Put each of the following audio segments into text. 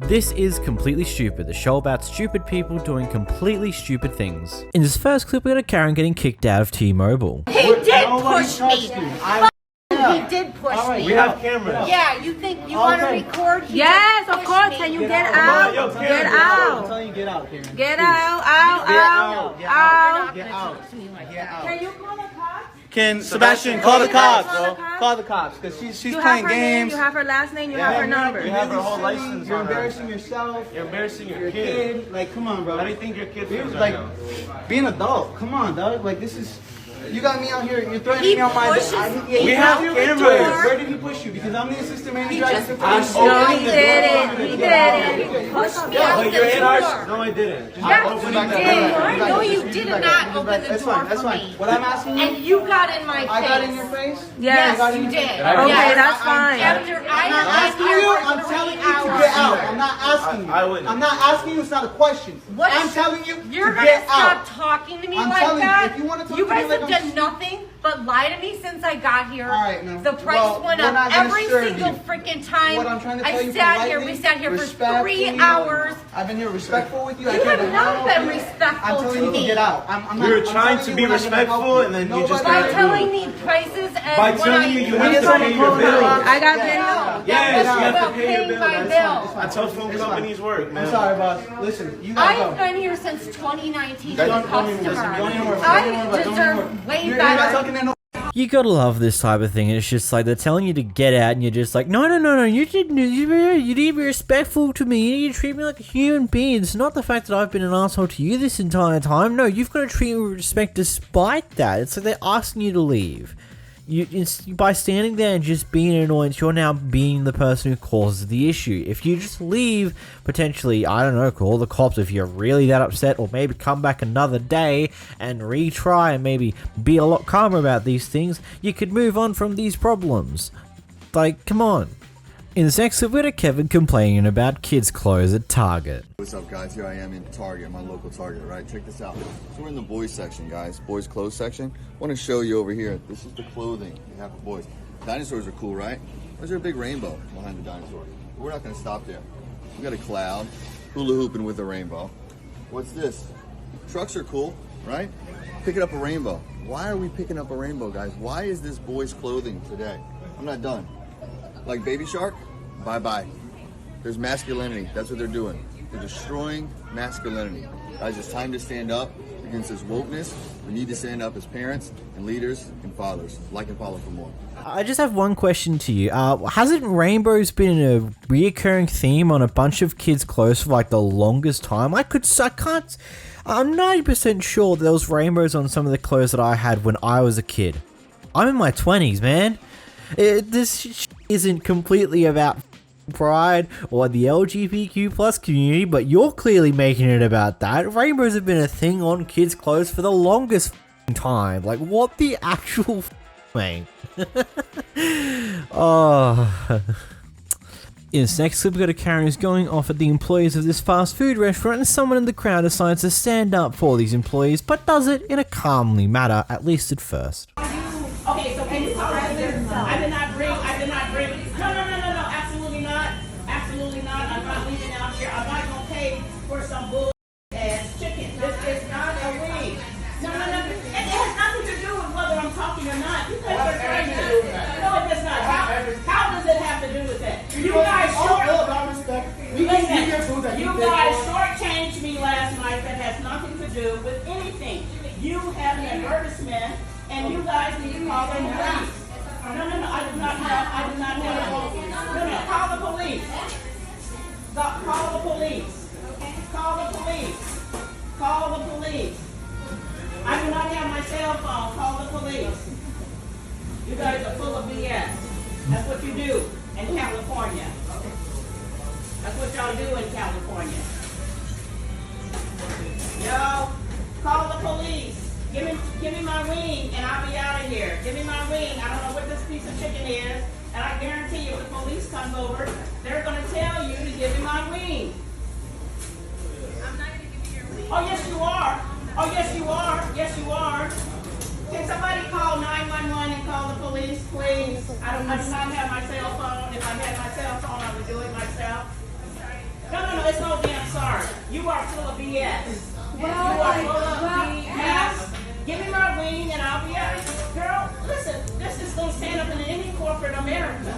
This is Completely Stupid, the show about stupid people doing completely stupid things. In this first clip, we got a Karen getting kicked out of T-Mobile. He did push me. He did push me. We have cameras. Yeah, you think you want to record? Yes, of course. Can you get out? Get I'm out. telling you, get out, Karen. Get out. Out. Out. Get Out. Get out. Can you call the cops? Can Sebastian call the cops, Call the bro? cops? Call the cops, because she's You have playing her name. games. You have her last name. You have her number. You have her whole license. You're on her. embarrassing yourself. You're embarrassing your Your kid. kid. Like, come on, bro. How do you think your kid feels Like, right now? be an adult. Come on, dog. Like, this is. You got me out here. You're threatening He me on my. pushes me. We have out the cameras. door. Where did he push you? Because I'm the assistant manager. He I just can pushed confirm. No, he didn't. He didn't. He pushed me Oh, out you're in ours? the No, door. I didn't. Just Yes, open you it. did. I know you did not open the That's door fine. That's for fine. me. What I'm asking you. And you got in my face. I got in your face. Yes. I got Yes, in you your did. face. Okay, Yes. that's fine. After I I'm not have asking been you. here I'm for telling 3 you to hours. get out. I'm not asking you. I wouldn't. I'm not asking you. It's not a question. What I'm is- telling you You're to gonna get stop out. talking to me I'm like telling you, that? if you wanna talk You to me guys like have I'm done nothing but lie to me since I got here. All right, no. The price Well, went we're up not gonna every serve single you. freaking time. What I'm trying to tell I you sat here. politely, We sat here for respectfully, 3 hours. I've been here respectful with you. I You care have about not all been of you. respectful I'm telling to you to me. get out. I'm We were not, trying I'm to telling be you we're not gonna help respectful, you. and then you Nobody- just By started telling me prices and By when telling me you when have to pay your bill. I got No, video. Yes, that you have was to about pay your paying bill. my That's bill. That's how phone companies work, man. I'm sorry, boss. Listen, you gotta I've go. been here since 2019 Don't- as a don't even listen. customer. Don't even worry. Don't I even worry. Don't even deserve worry. way You're not better. talking to no. You gotta love this type of thing. It's just like they're telling you to get out, and you're just like, no, you didn't. You need to be respectful to me. You need to treat me like a human being. It's not the fact that I've been an asshole to you this entire time. No, you've got to treat me with respect despite that. It's like they're asking you to leave. By standing there and just being an annoyance, you're now being the person who causes the issue. If you just leave, potentially, I don't know, call the cops if you're really that upset, or maybe come back another day and retry and maybe be a lot calmer about these things, you could move on from these problems. Like, come on. In this next clip, we had Kevin complaining about kids' clothes at Target. What's up, guys? Here I am in Target, my local Target, right? Check this out. So we're in the boys section, guys. Boys clothes section. I want to show you over here. This is the clothing you have for boys. Dinosaurs are cool, right? There's there a big rainbow behind the dinosaur. But we're not going to stop there. We got a cloud, hula hooping with a rainbow. What's this? Trucks are cool, right? Picking up a rainbow. Why are we picking up a rainbow, guys? Why is this boys clothing today? I'm not done. Like Baby Shark, bye-bye. There's masculinity. That's what they're doing. They're destroying masculinity. Guys, it's time to stand up against this wokeness. We need to stand up as parents and leaders and fathers. Like and follow for more. I just have one question to you. Hasn't rainbows been a reoccurring theme on a bunch of kids' clothes for like the longest time? I'm 90% sure there was rainbows on some of the clothes that I had when I was a kid. I'm in my 20s, man. This isn't completely about pride or the LGBTQ plus community, but you're clearly making it about that. Rainbows have been a thing on kids' clothes for the longest time. Like, what the actual thing? Oh. In this next clip, we got a Karen who's going off at the employees of this fast food restaurant, and someone in the crowd decides to stand up for these employees, but does it in a calmly manner, at least at first. Okay, so can you call right there? I did not bring, no, absolutely not, I'm not leaving out here, I'm not gonna pay for some bull ass chicken, this is not a wing. No, it has nothing to do with whether I'm talking or not, you guys are trying to, no, it does not, how does it have to do with that? You guys shortchanged me last night, that has nothing to do with anything. You have an advertisement, and you guys need to call the police. No, I do not have, call the police. Call the police. Call the police. I do not have my cell phone, call the police. You guys are full of BS. That's what you do in California. That's what y'all do in California. Yo, call the police. Give me my wing and I'll be out of here. Give me my wing. I don't know what this piece of chicken is. And I guarantee you if the police comes over, they're going to tell you to give me my wing. I'm not going to give you your wing. Oh, yes, you are. Yes, you are. Can somebody call 911 and call the police, please? I do not have my cell phone. If I had my cell phone, I would do it myself. No, You are full of BS. You are full of BS. Give me my wing and I'll be out. Girl, listen, this is going to stand up in any corporate America. This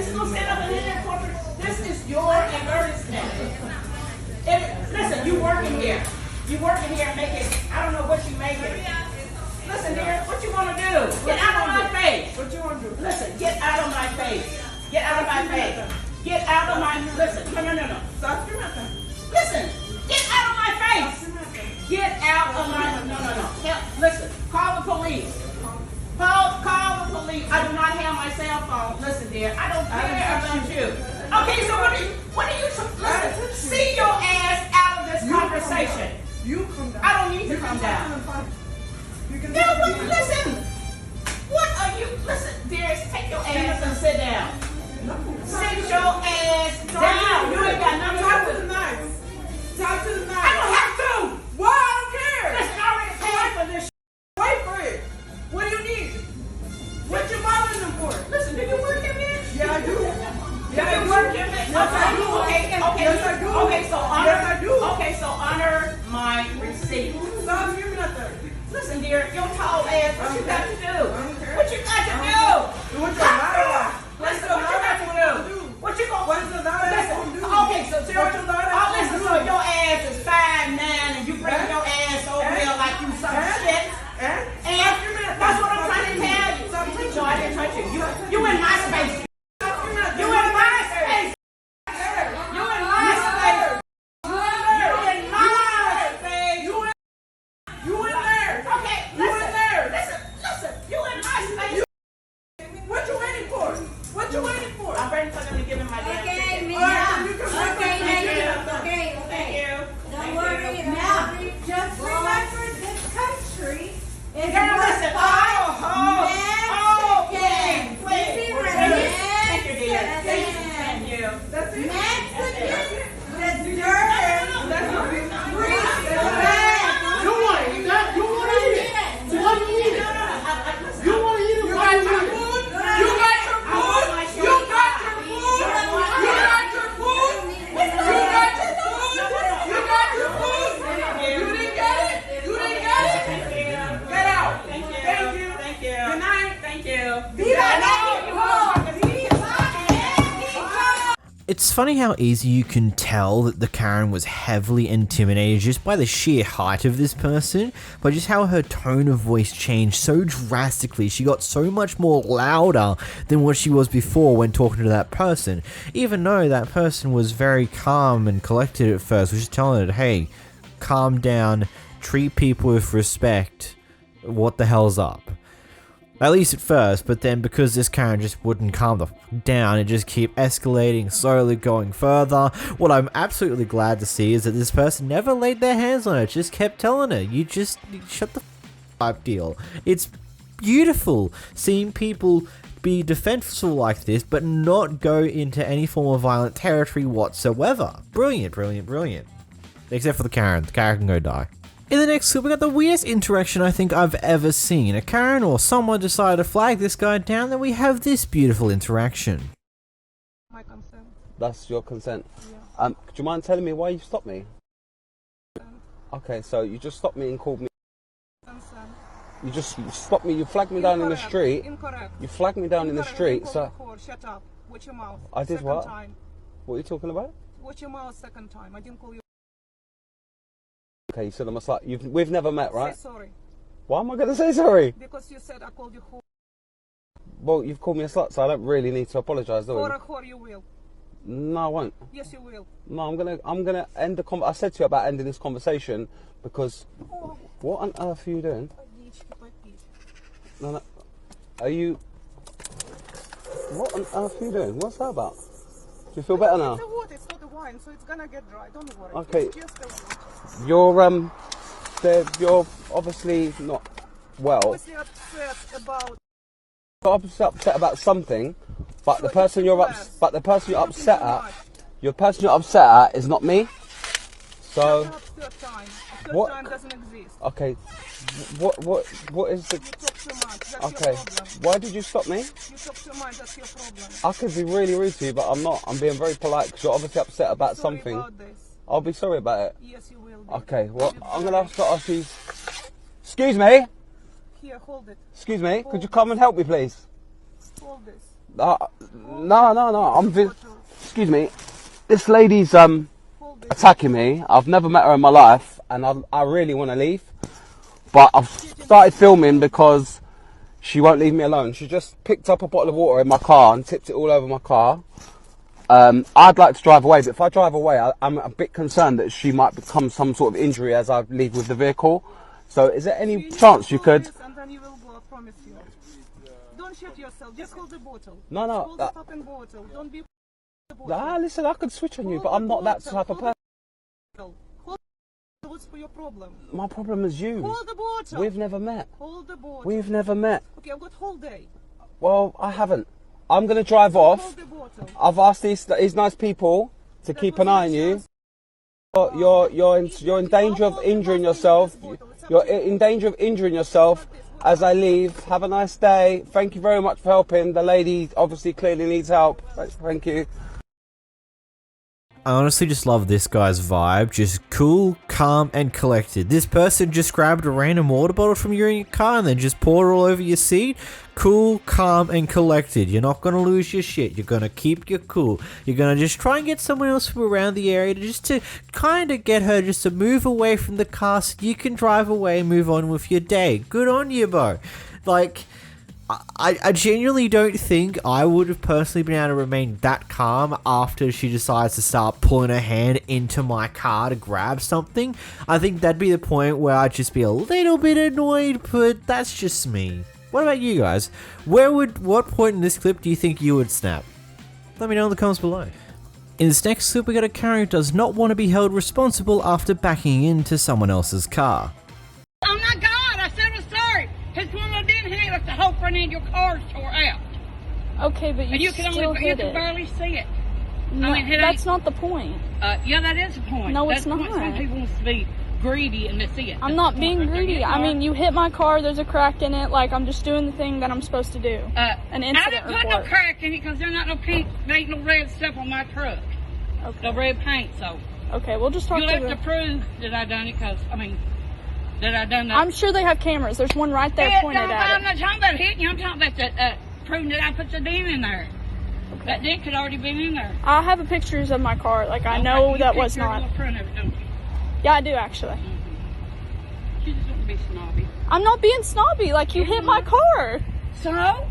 is going to stand up in any corporate. This is your advertisement. Listen, you working here. You working here making, I don't know what you making. Listen, dear, what you want to do? Get out of my face. What you want to do? Listen, get out of my face. Get out of my face. Get out of my, listen, no. Stop your mouth. Listen, get out of my face. Get out of my, no. Listen, call the police. Call the police. I do not have my cell phone. Listen, dear, I don't care about you. Okay, so what are you, listen, see your ass out of this conversation. You come down. I don't need to come down. Yeah, but listen. What are you, listen, dearest, take your ass and sit down. Sit your ass down. You ain't got nothing to do with it. Talk to the knife. I don't have to. Why? I don't care. Listen, I already paid for this. Wait for it. What do you need? What you bothering them for? Listen, do you work here, bitch? Yeah, I do. Yeah, you work here, bitch? Yes, I do. Okay. Yes, I do. Okay, so honor. Yes, I do. Okay, so honor my receipt. Stop giving me nothing. Listen, dear, your tall ass, what you got to do? care. What you got to do? What you got? Listen, what you got to do? What you gonna What's the daughter listen, gonna do? okay, so What your daughter oh, gonna listen, do? so your ass is 5'9" and you bring your ass over here like you some shit. And that's what I'm trying to tell you. No, I didn't touch you. You in my space. You in my space. You in my space. You in there. Okay, listen. You in my space. What you waiting for? What you waiting for? I'm ready for them to give him my damn ticket. All right, you can Thank Thank you. Don't worry about it. Just remember this country is Girl, listen. Okay. Please. Thank you, dear. Thank you. That's it. Mexican deserves You want to eat that? You want to eat it? You want to eat it? You want to eat it? You got your food? You got your food? You got your food? You got your food? You got your food? You got your food? You didn't get it? You didn't get it? Get out. Thank you. Thank you. Thank you. Good night. Thank you. It's funny how easy you can tell that the Karen was heavily intimidated just by the sheer height of this person, but just how her tone of voice changed so drastically. She got so much more louder than what she was before when talking to that person, even though that person was very calm and collected at first, was just telling her, hey, calm down, treat people with respect, what the hell's up? At least at first, but then because this Karen just wouldn't calm the down, it just kept escalating, slowly going further. What I'm absolutely glad to see is that this person never laid their hands on her, just kept telling her, you just shut the up deal. It's beautiful seeing people be defensive like this, but not go into any form of violent territory whatsoever. Brilliant, brilliant, brilliant. Except for the Karen. The Karen can go die. In the next clip, we got the weirdest interaction I think I've ever seen. A Karen or someone decided to flag this guy down, then we have this beautiful interaction. My consent. That's your consent? Yeah. Do you mind telling me why you stopped me? Okay, so you just stopped me and called me. Consent. You stopped me, you flagged me down in the street. Incorrect. You flagged me down in the street, so... Shut up. Watch your mouth. I did second what? Time. What are you talking about? Watch your mouth second time. I didn't call you. Okay, you said I'm a slut. We've never met, right? Say sorry. Why am I going to say sorry? Because you said I called you whore. Well, you've called me a slut, so I don't really need to apologise, do Or I? a whore you will. No, I won't. Yes, you will. No, I'm gonna end the I said to you about ending this conversation because what on earth are you doing? No. Are you? What on earth are you doing? What's that about? Do you feel better now? It's the water. It's not the wine, so it's gonna get dry. Don't worry. Okay. It's just the water. You're obviously not well. Obviously upset about. You're obviously upset about something, but the person you're upset at is not me. So Third time. Third What? time doesn't exist. okay, what is the? You talk too much. That's Okay, your problem. why did you stop me? You talk too much. That's your problem. I could be really rude to you, but I'm not. I'm being very polite because you're obviously upset about Sorry something. about this. I'll be sorry about it. Yes, you will. Be. Okay, well, I'm going to have to ask you... Excuse me? Here, hold it. Excuse me, could you come and help me, please? Hold this. No, excuse me. This lady's attacking me. I've never met her in my life, and I really want to leave. But I've started filming because she won't leave me alone. She just picked up a bottle of water in my car and tipped it all over my car. I'd like to drive away, but if I drive away, I'm a bit concerned that she might become some sort of injury as I leave with the vehicle. So is there any chance you could... And then you will go, I promise you. Don't shoot yourself, just hold the bottle. No. Hold the fucking bottle. Don't be the bottle. Listen, I could switch on you, but I'm not that type of person. Hold what's for your problem? My problem is you. Hold the bottle. We've never met. Hold the bottle. We've never met. Okay, I've got whole day. Well, I haven't. I'm going to drive off. Hold the bottle. I've asked these nice people to keep an eye on you. You're in danger of injuring yourself. You're in danger of injuring yourself as I leave. Have a nice day. Thank you very much for helping. The lady obviously clearly needs help. Thank you. I honestly just love this guy's vibe. Just cool, calm, and collected. This person just grabbed a random water bottle from your car and then just poured it all over your seat. Cool, calm, and collected. You're not going to lose your shit. You're going to keep your cool. You're going to just try and get someone else from around the area to kind of get her just to move away from the car so you can drive away and move on with your day. Good on you, bro. Like... I genuinely don't think I would have personally been able to remain that calm after she decides to start pulling her hand into my car to grab something. I think that'd be the point where I'd just be a little bit annoyed, but that's just me. What about you guys? What point in this clip do you think you would snap? Let me know in the comments below. In this next clip, we got a car who does not want to be held responsible after backing into someone else's car. Oh my God, I said I'm sorry. His woman didn't hit like the whole front end of your car tore out. Okay, but And you can still only, you hit can it. barely see it. No, I mean, it that's ain't- not the point. Yeah, that is the point. No, That's it's the point. not. Some people want to be greedy and they see it. I'm That's not the being point right there. greedy. You I are. mean, you hit my car, there's a crack in it, like, I'm just doing the thing that I'm supposed to do. An I incident didn't put report. no crack in it because there's not no pink, there ain't no red stuff on my truck. Okay. No red paint, so. Okay, we'll just talk You'll to have to the... prove that I done it because, I mean, that I done that. I'm sure they have cameras. There's one right there pointed I'm at it. not talking about hitting you. I'm talking about the, proving that I put the dent in there. Okay. That dent could already been in there. I have pictures of my car. Like, I know You that take was care of not. the front of it, don't you? Yeah, I do, actually. She just want to be snobby. I'm not being snobby. Like, you hit my car. So?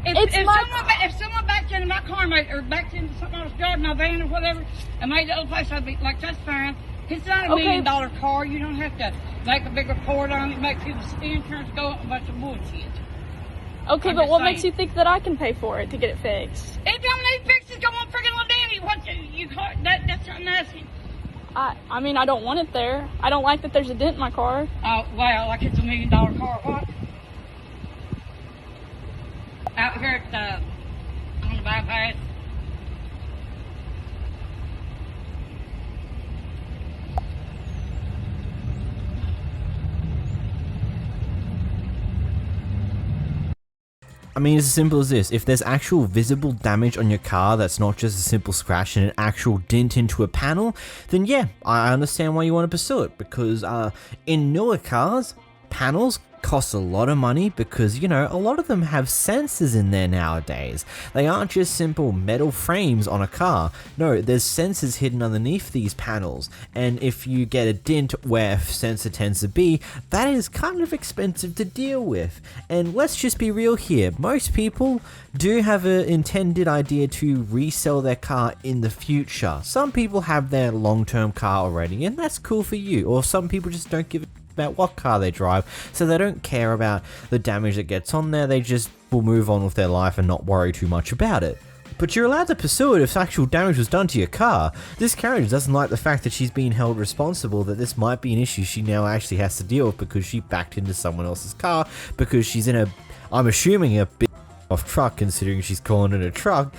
It's my If someone backed into my car or backed into something else's yard, my van or whatever, and made the other place, I'd be like, that's fine. It's not a Okay. $1 million car. You don't have to make a big report on it, make people's insurance go up, a bunch of bullshit. Okay, I'm but just what makes you saying. think that I can pay for it to get it fixed? It don't need fixes. Go on freaking little Danny. What you call that's something nasty. I mean, I don't want it there. I don't like that there's a dent in my car. Oh, well, like it's a $1 million car. What? Out here at on the bypass. I mean, it's as simple as this. If there's actual visible damage on your car that's not just a simple scratch and an actual dent into a panel, then yeah, I understand why you want to pursue it. Because in newer cars, panels cost a lot of money because, you know, a lot of them have sensors in there nowadays. They aren't just simple metal frames on a car. No, there's sensors hidden underneath these panels. And if you get a dent where a sensor tends to be, that is kind of expensive to deal with. And let's just be real here. Most people do have an intended idea to resell their car in the future. Some people have their long-term car already, and that's cool for you. Or some people just don't give a about what car they drive, so they don't care about the damage that gets on there. They just will move on with their life and not worry too much about it. But you're allowed to pursue it if actual damage was done to your car. This carriage doesn't like the fact that she's being held responsible, that this might be an issue she now actually has to deal with because she backed into someone else's car, because she's in a, I'm assuming, a big off truck, considering she's calling it a truck,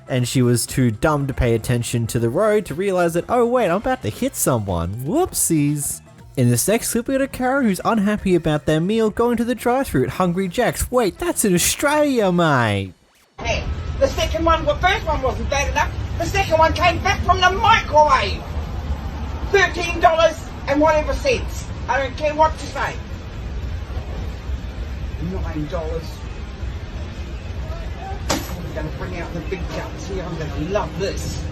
and she was too dumb to pay attention to the road to realize that, oh wait, I'm about to hit someone. Whoopsies. In this next clip, we got a Karen who's unhappy about their meal going to the drive-thru at Hungry Jack's. Wait, that's in Australia, mate. Hey, the second one, the first one wasn't bad enough. The second one came back from the microwave. $13 and whatever cents. I don't care what you say. $9. I'm going to bring out the big guns here. I'm going to love this.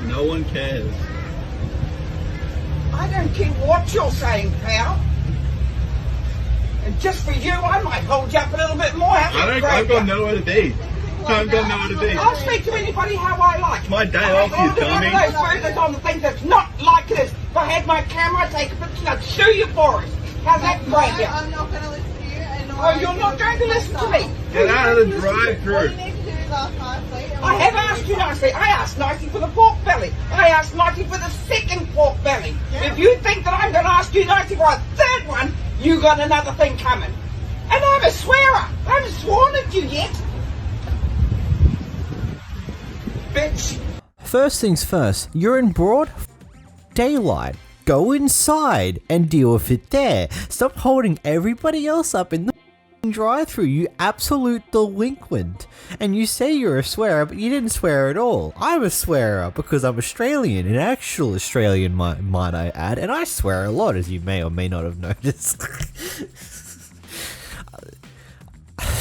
No one cares. I don't care what you're saying, pal. And just for you, I might hold you up a little bit more. I've got nowhere to be. I've got nowhere to be. I'll speak to anybody how I like. My day off, you dummy. Those burgers on the thing that's not like this. If I had my camera, I'd take a picture, I'd sue you for it. How's that great? I'm not going to listen to you. Oh, you're not going to listen to me? Get out of the drive-through. I have asked you nicely. I asked nicely for the pork belly. I asked nicely for the second pork belly. If you think that I'm going to ask you nicely for a third one, you got another thing coming. And I'm a swearer. I haven't sworn at you yet. Bitch. First things first, you're in broad daylight. Go inside and deal with it there. Stop holding everybody else up in the drive-through, you absolute delinquent. And you say you're a swearer, but you didn't swear at all. I'm a swearer because I'm Australian, an actual Australian might I add, and I swear a lot, as you may or may not have noticed.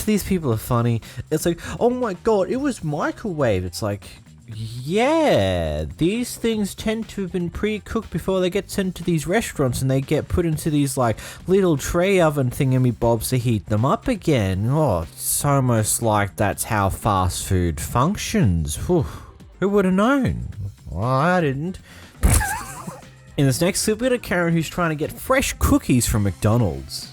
These people are funny. It's like, oh my god, it was microwave. It's like, yeah, these things tend to have been pre-cooked before they get sent to these restaurants, and they get put into these like little tray oven thingamybobs to heat them up again. Oh, it's almost like that's how fast food functions. Whew. Who would have known? Well, I didn't. In this next clip, we got a Karen who's trying to get fresh cookies from McDonald's.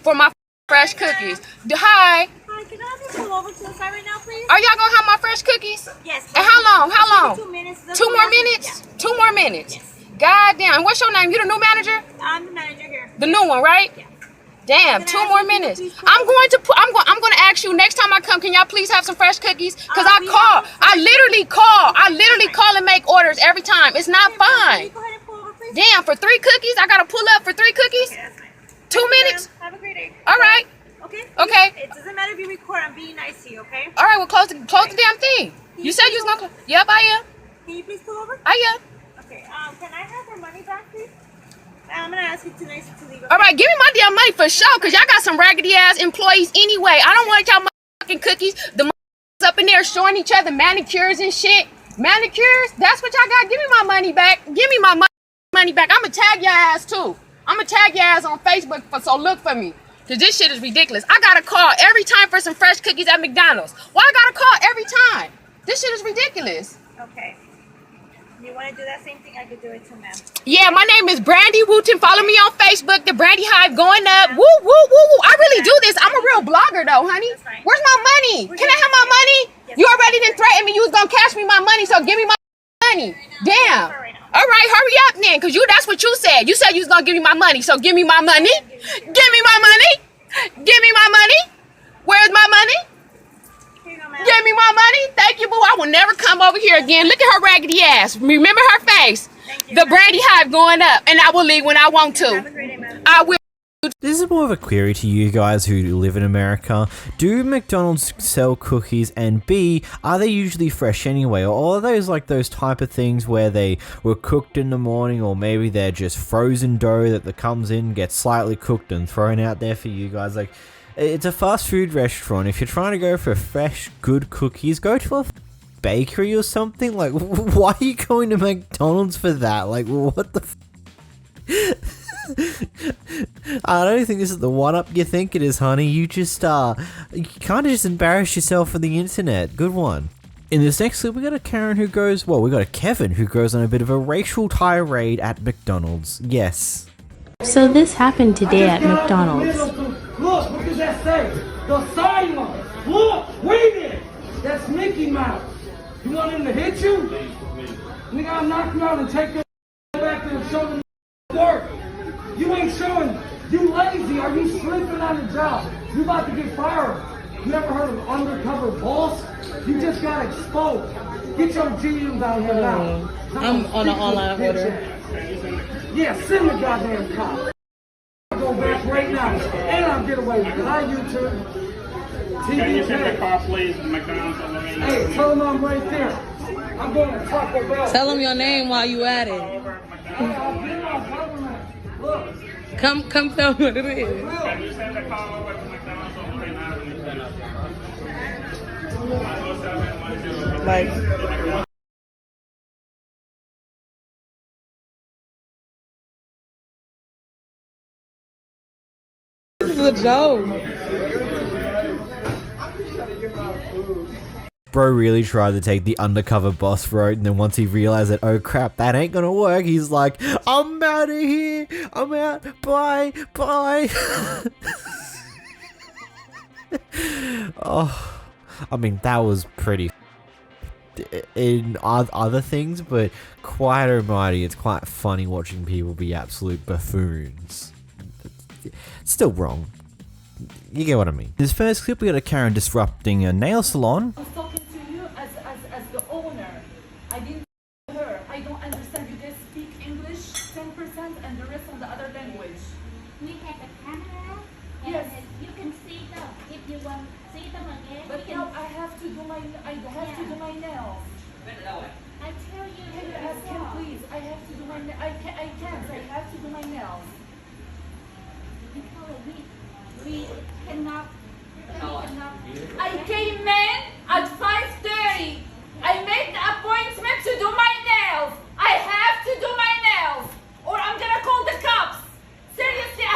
For my fresh cookies. Hi. Hi, can I have you pull over to the side right now, please? Are y'all gonna have my fresh cookies? Yes. And how long? How long? 2 minutes. 2 more minutes? Yeah. 2 more minutes. Yes. God damn. What's your name? You the new manager? I'm the manager here. The new one, right? Yeah. Damn, Can I 2 ask more you to minutes. please pull I'm over? going to ask you next time I come, can y'all please have some fresh cookies? Cause we I literally call and make orders every time. It's not fine. Can you go ahead and pull over, please? Damn, for 3 cookies? I gotta pull up for 3 cookies? Yes, ma'am. 2 minutes? Have a great day. All right. Okay? Okay. It doesn't matter if you record. I'm being nice to you, okay? All right, well, close the damn thing. You said you was gonna. Yep, I am. Can you please pull over? I am. Okay. Can I have her money back, please? I'm gonna ask you to leave. All right, give me my damn money for sure, cause y'all got some raggedy ass employees anyway. I don't want y'all motherfucking cookies. The motherfuckers up in there showing each other manicures and shit. Manicures? That's what y'all got. Give me my money back. Give me my money back. I'ma tag your ass too. I'ma tag your ass on Facebook, so look for me. Cause this shit is ridiculous. I gotta call every time for some fresh cookies at McDonald's. Why I gotta call every time? This shit is ridiculous. Okay. You want to do that same thing? I could do it too, ma'am. Yeah, my name is Brandy Wooten. Follow me on Facebook. The Brandy Hive going up. Woo, woo, woo, woo. I really do this. I'm a real blogger though, honey. That's fine. Where's my money? Can I have my money? Yes, You already didn't threaten me. You was gonna cash me my money, so give me my money. Damn. Right now. All right, hurry up then, cause that's what you said. You said you was gonna give me my money, so give me my money. Give me my money. Give me my money. Where's my money? Here you go, ma'am. Give me my money. Thank you, boo. I will never come over here again. Look at her raggedy ass. Remember her face. Thank you. The Brandy Hive going up, and I will leave when I want Have a to. great day, ma'am. I will. This is more of a query to you guys who live in America. Do McDonald's sell cookies, and B, are they usually fresh anyway? Or are those like those type of things where they were cooked in the morning, or maybe they're just frozen dough that comes in, gets slightly cooked and thrown out there for you guys? Like, it's a fast food restaurant. If you're trying to go for fresh, good cookies, go to a bakery or something. Like, why are you going to McDonald's for that? Like, what the I don't think this is the one-up you think it is, honey. You just, you kind of just embarrass yourself on the internet. Good one. In this next clip, we got a Karen who goes, well, we got a Kevin who goes on a bit of a racial tirade at McDonald's. Yes. So this happened today at McDonald's. Look, what does that say? The silence. Look, read it. That's Mickey Mouse. You want him to hit you? Nigga, I'll knock you out and take your back there and show them work. You ain't showing. You lazy. Are you sleeping on the job? You about to get fired. You ever heard of undercover boss? You just got exposed. Get your GMs out here now. I'm on an online order. Yeah, send the goddamn cop. I'll go back right now, and I'll get away with it. I YouTube. Can you send the car, please, McDonald's? Hey, tell them I'm right there. I'm going to Taco Bell. Tell them your name while you at it. Come tell me what it is. Like. This is a joke. Bro really tried to take the undercover boss route, and then once he realized that, oh crap, that ain't gonna work, he's like, I'm out of here, I'm out, bye. Oh, I mean, that was pretty in other things, but quite almighty, it's quite funny watching people be absolute buffoons. Still wrong. You get what I mean. In this first clip, we got a Karen disrupting a nail salon. I was talking to you as the owner. I didn't her. I don't understand. You guys speak English 10% and the rest on the other language. We have a camera. And Yes. you can see them. If you want to see them again, But you now can. I have to do my nails. I tell you, Can you ask him, please? I have to do my I can't. I have to do my nails. Because we cannot. I came in at 5:30. I made the appointment to do my nails. I have to do my nails, or I'm gonna call the cops. Seriously, I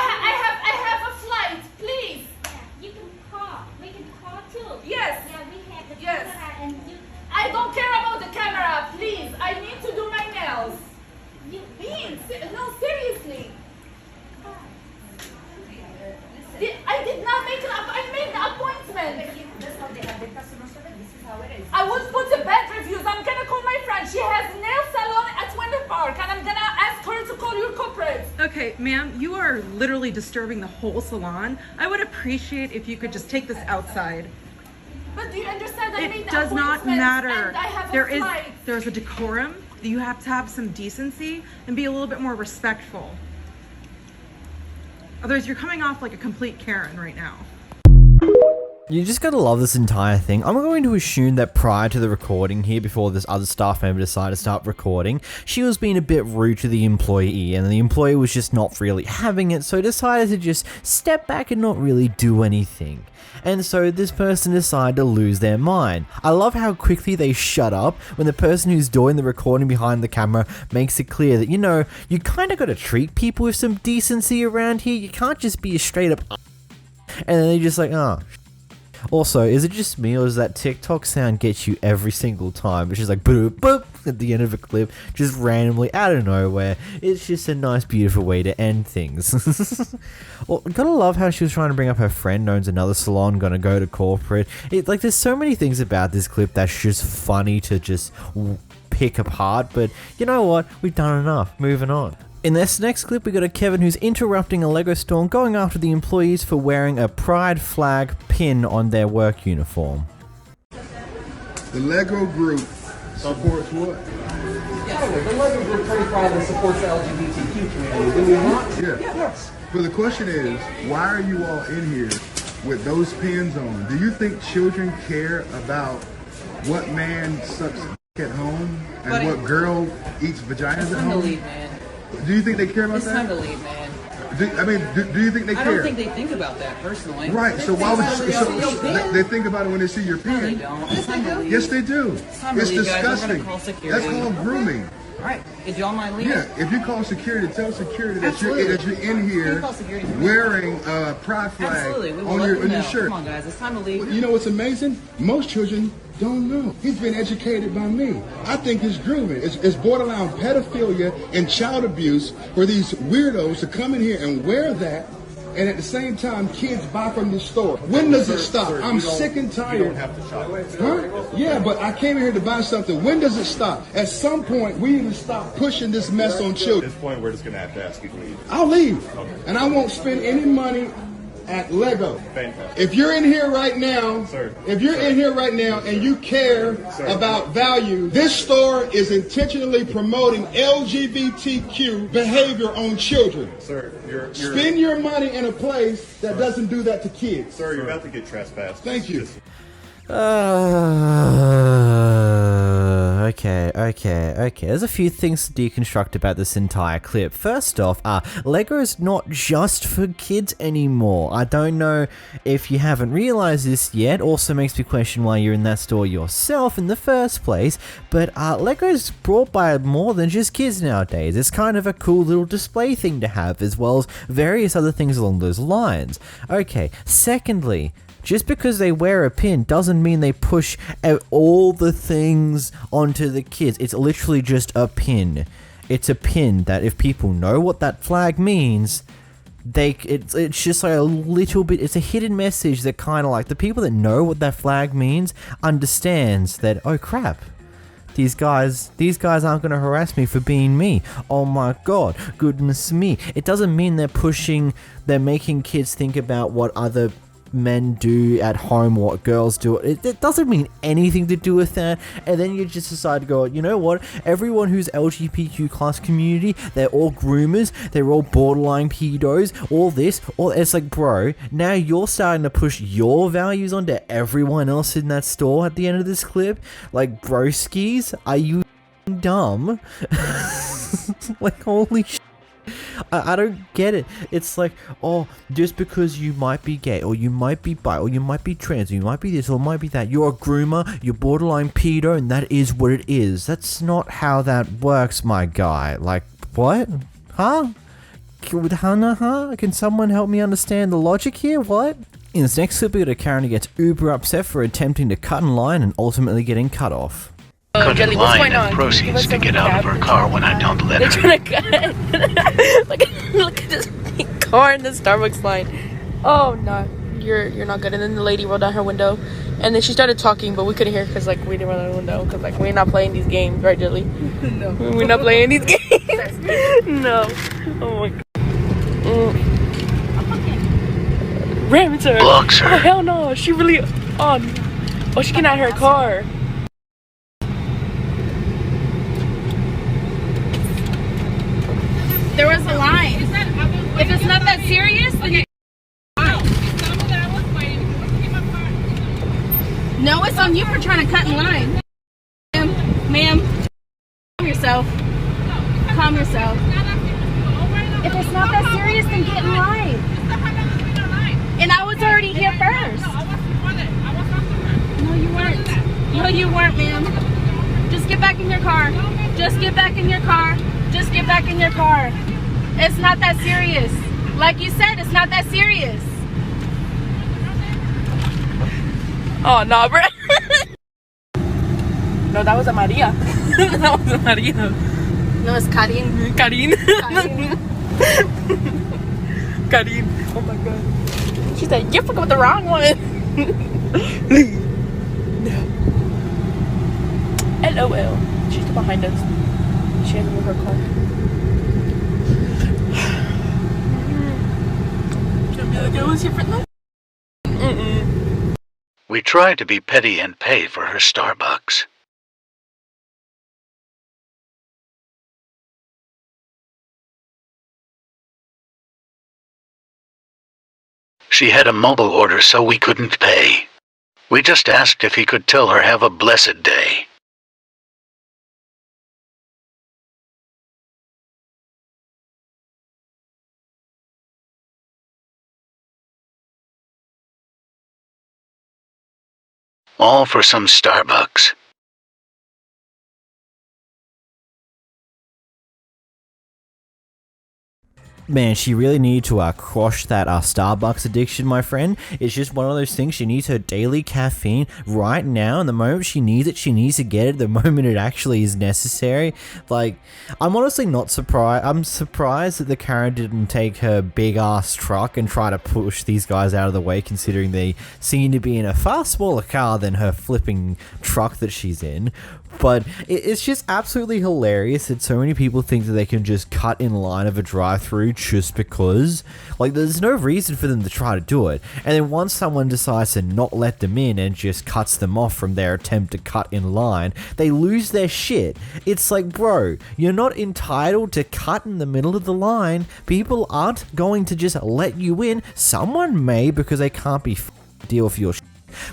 have a flight. Please. Yeah, you can call. We can call too. Yes. Yeah, we have the Yes. camera and you. I don't care about the camera. Please, I need to do my nails. You. No, seriously. I did not make an I made the appointment. That's how they have the customer service. This is how it is. I won't put the bad reviews. I'm gonna call my friend. She has nail salon at Winter Park, and I'm gonna ask her to call your corporate. Okay, ma'am, you are literally disturbing the whole salon. I would appreciate if you could just take this outside. But do you understand? I made It the does not appointment, matter. And I have a flight. There's a decorum. You have to have some decency and be a little bit more respectful. Otherwise, you're coming off like a complete Karen right now. You just gotta love this entire thing. I'm going to assume that prior to the recording here, before this other staff member decided to start recording, she was being a bit rude to the employee, and the employee was just not really having it, so decided to just step back and not really do anything. And so this person decided to lose their mind. I love how quickly they shut up when the person who's doing the recording behind the camera makes it clear that, you know, you kinda gotta treat people with some decency around here. You can't just be a straight up and then they're just like, oh. Also, is it just me, or does that TikTok sound get you every single time? It's just like boop boop at the end of a clip, just randomly out of nowhere. It's just a nice, beautiful way to end things. Well, gotta love how she was trying to bring up her friend owns another salon, gonna go to corporate. Like, there's so many things about this clip that's just funny to just pick apart. But you know what? We've done enough. Moving on. In this next clip, we got a Kevin who's interrupting a Lego store, going after the employees for wearing a pride flag pin on their work uniform. The Lego group supports what? The Lego group pretty proudly supports the LGBTQ community. Do we not? Yeah. Yes. But the question is, why are you all in here with those pins on? Do you think children care about what man sucks at home and Buddy, what girl eats vaginas at home? Time to leave, man. Do you think they care about It's that? time to leave, man. Do you think they care? I don't think they think about that personally. Right, so why would they think about it when they see your No, they pin? don't. It's time to leave. Yes, they do. It's time to It's leave, guys. We're disgusting. gonna call security. That's called grooming. All right, if y'all mind leaving. Yeah, if you call security, tell security that you're Absolutely. in You here can call security for me. wearing a pride flag Absolutely, we will on let your them know. shirt. Come on, guys, it's time to leave. You know what's amazing? Most children don't know. He's been educated by me. I think it's grooming. It's borderline pedophilia and child abuse for these weirdos to come in here and wear that, and at the same time, kids buy from the store. When does it stop? I'm sick and tired. You don't have to shop. Huh? Yeah, but I came here to buy something. When does it stop? At some point, we need to stop pushing this mess on At children. this point, we're just going to have to ask you to leave. I'll leave. Okay. And I won't spend any money at Lego. Fantastic. If you're in here right now, Sir. if you're in here right now and you care Sir. about value, this store is intentionally promoting LGBTQ behavior on children. Sir, you're Spend your money in a place that doesn't do that to kids. Sir, you're about to get trespassed. Thank you. Okay. There's a few things to deconstruct about this entire clip. First off, Lego's not just for kids anymore. I don't know if you haven't realized this yet. Also makes me question why you're in that store yourself in the first place. But Lego's brought by more than just kids nowadays. It's kind of a cool little display thing to have, as well as various other things along those lines. Okay, secondly, just because they wear a pin doesn't mean they push out all the things onto the kids. It's literally just a pin. It's a pin that if people know what that flag means, it's just like a little bit, it's a hidden message that kind of like the people that know what that flag means understands that, oh crap, these guys aren't going to harass me for being me. Oh my god, goodness me. It doesn't mean they're making kids think about what other men do at home, what girls do. It doesn't mean anything to do with that. And then you just decide to go, you know what, everyone who's LGBTQ plus community, they're all groomers, they're all borderline pedos, all this, it's like, bro, now you're starting to push your values onto everyone else in that store at the end of this clip. Like, broskies, are you dumb? Like, holy shit. I don't get it. It's like, oh, just because you might be gay, or you might be bi, or you might be trans, or you might be this, or might be that, you're a groomer, you're borderline pedo, and that is what it is. That's not how that works, my guy. Like, what? Huh? Can someone help me understand the logic here? What? In this next clip, we got a Karen who gets uber upset for attempting to cut in line and ultimately getting cut off. Cut in line and proceeds to get out of her car when I don't let her. They're trying to cut. Look at this car in the Starbucks line. Oh no, you're not good. And then the lady rolled down her window, and then she started talking, but we couldn't hear because like we didn't roll down the window because like we're not playing these games, right, Jelly? No, we're not playing these games. No. Oh my god. Ram her. Blocks her. Oh hell no, she really on. Oh, she can out her car. There was a line. If it's not that serious, then you... No, it's on you for trying to cut in line. Ma'am, calm yourself. Calm yourself. If it's not that serious, then get in line. And I was already here first. No, you weren't. No, you weren't, ma'am. Just get back in your car. Just get back in your car. Just get back in your car. It's not that serious. Like you said, it's not that serious. Oh no, bro. No, that was a Maria. That was a Maria. No, it's Karin. Karin. Karin. Oh my god. She said, you forgot the wrong one. No. LOL. She's behind us. She had to move her car. She'll be like, I was here for no. We try to be petty and pay for her Starbucks. She had a mobile order, so we couldn't pay. We just asked if he could tell her have a blessed day. All for some Starbucks. Man, she really needed to crush that Starbucks addiction, my friend. It's just one of those things. She needs her daily caffeine right now, and the moment she needs it, she needs to get it the moment it actually is necessary. Like, I'm honestly not surprised. I'm surprised that the Karen didn't take her big-ass truck and try to push these guys out of the way, considering they seem to be in a far smaller car than her flipping truck that she's in. But it's just absolutely hilarious that so many people think that they can just cut in line of a drive-thru just because. Like, there's no reason for them to try to do it. And then once someone decides to not let them in and just cuts them off from their attempt to cut in line, they lose their shit. It's like, bro, you're not entitled to cut in the middle of the line. People aren't going to just let you in. Someone may, because they can't be deal with your shit.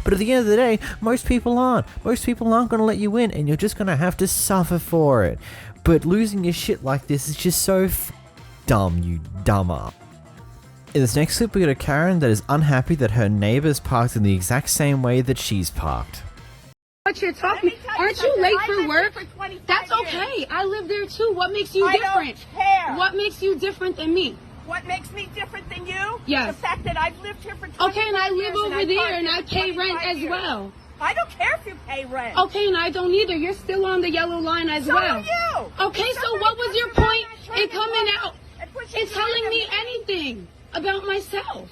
But at the end of the day, most people aren't. Most people aren't going to let you in, and you're just going to have to suffer for it. But losing your shit like this is just so dumb, you dumber. In this next clip, we got a Karen that is unhappy that her neighbor's parked in the exact same way that she's parked. What you're talking, aren't you late for work? That's okay. I live there too. What makes you different? care. What makes you different than me? What makes me different than you? Yes. The fact that I've lived here for 25 Okay, and I live years over and there and I parked pay here for rent 25 as years. well. I don't care if you pay rent. Okay, and I don't either. You're still on the yellow line as So well. are you. Okay, so what was your point in coming out and telling me anything about myself?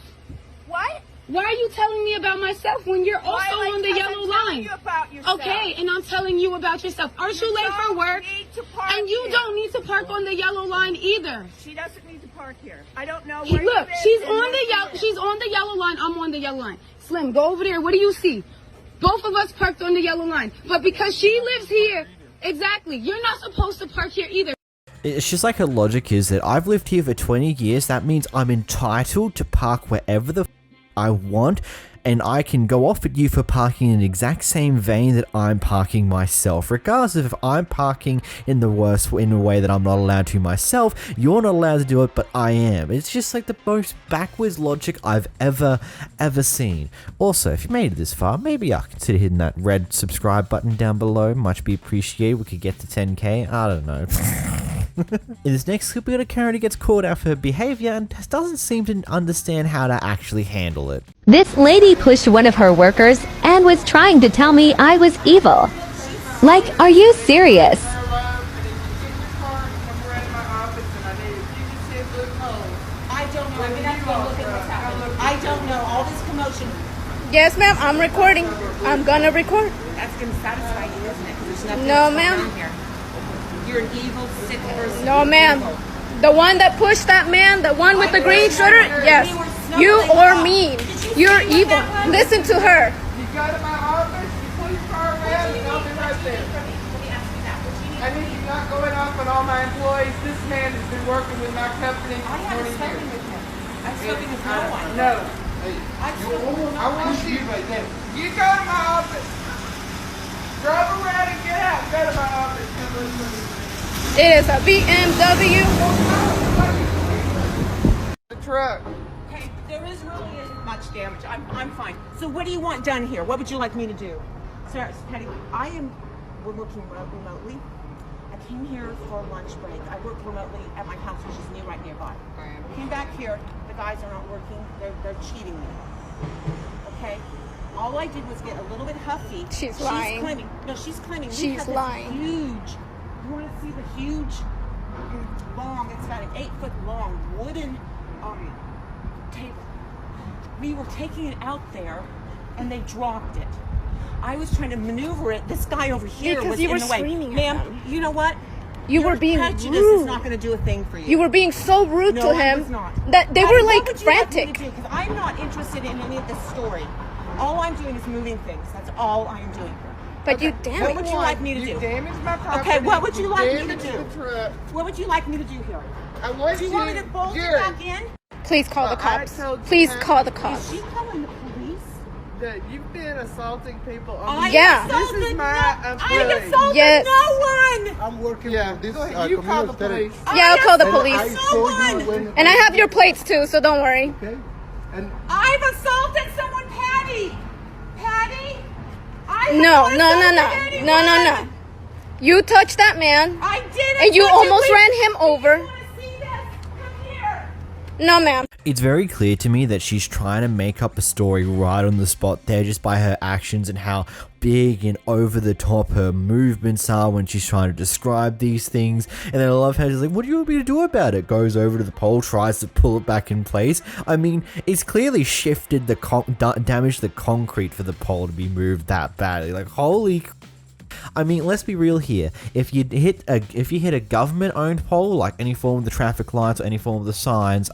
What? Why are you telling me about myself when you're also Why, like, on the because yellow I'm telling line? you about yourself. Okay, and I'm telling you about yourself. Aren't you late for work? Need to park And you here. don't need to park on the yellow line either. She doesn't need to park here. I don't know where Look, you she's live and on where the you yellow. live. She's on the yellow line. I'm on the yellow line. Slim, go over there. What do you see? Both of us parked on the yellow line, but because she lives here, exactly, you're not supposed to park here either. It's just like her logic is that I've lived here for 20 years, that means I'm entitled to park wherever the I want, and I can go off at you for parking in the exact same vein that I'm parking myself. Regardless of if I'm parking in a way that I'm not allowed to myself, you're not allowed to do it, but I am. It's just like the most backwards logic I've ever seen. Also, if you made it this far, maybe I'll consider hitting that red subscribe button down below. Much be appreciated. We could get to 10k. I don't know. In this next clip, we got a Karen who gets called out for her behavior and doesn't seem to understand how to actually handle it. This lady pushed one of her workers and was trying to tell me I was evil. Like, are you serious? I don't know. I'm gonna have to go look at what's happening. I don't know. All this commotion. Yes, ma'am, I'm recording. I'm gonna record. That's gonna satisfy you, isn't it? 'Cause there's nothing No, else going ma'am. on here. You're an evil, sick person. No, ma'am. The one that pushed that man, the one with the green sweater, yes. You or me. You're evil. Listen to her. You go to my office, you pull your car around, and I'll be right there. I need you not going off on all my employees. This man has been working with my company for 20 years. I'm spoken with no one. No. I want you right there. You go to my office. Drive around and get out. Go to my office. Come on. It is a BMW. The truck. Okay, there is really isn't much damage. I'm fine. So what do you want done here? What would you like me to do? Sarah, Patty, we're working remotely. I came here for a lunch break. I work remotely at my house, which is right nearby. Came back here, the guys are not working. They're cheating me. Okay? All I did was get a little bit huffy. She's lying. She's claiming we She's had this lying. huge, you want to see the huge, long, it's about an 8-foot long wooden table. We were taking it out there and they dropped it. I was trying to maneuver it. This guy over here Because was you in were the way. screaming at Ma'am, them. you know what? You Your were being prejudice rude. is not going to do a thing for you. You were being so rude No, to I him was not. that they Patty, were what like would you like me frantic. to do? 'Cause I'm not interested in any of this story. All I'm doing is moving things. That's all I am doing. But you What damaged. would you like me to do? You damaged my property. Okay, what would you like me to damaged do? the truck. What would you like me to do here? I want Do you want me to bolt it Jerry, back in? Please call the I cops. told you Please that- call the Is cops. she calling the police? that you've been assaulting people. Yeah. This is my I employee. assaulted Yes. no one. I'm working Yeah, with this go ahead. You call the community police. Yeah, I'll call the and police. I told you when. And I have your plates too, so don't worry. Okay. And I've assaulted someone, Patty. Patty. I No, haven't no, no, assaulted no, anyone. no, no, no. You touched that man, I didn't. and you touch almost Please. ran him over. You want to see this? Come here. No, ma'am. It's very clear to me that she's trying to make up a story right on the spot there just by her actions and how big and over the top her movements are when she's trying to describe these things. And then I love how she's like, what do you want me to do about it? Goes over to the pole, tries to pull it back in place. I mean, it's clearly shifted the damaged the concrete for the pole to be moved that badly. Like, holy... I mean, let's be real here. If you hit a government-owned pole, like any form of the traffic lights or any form of the signs,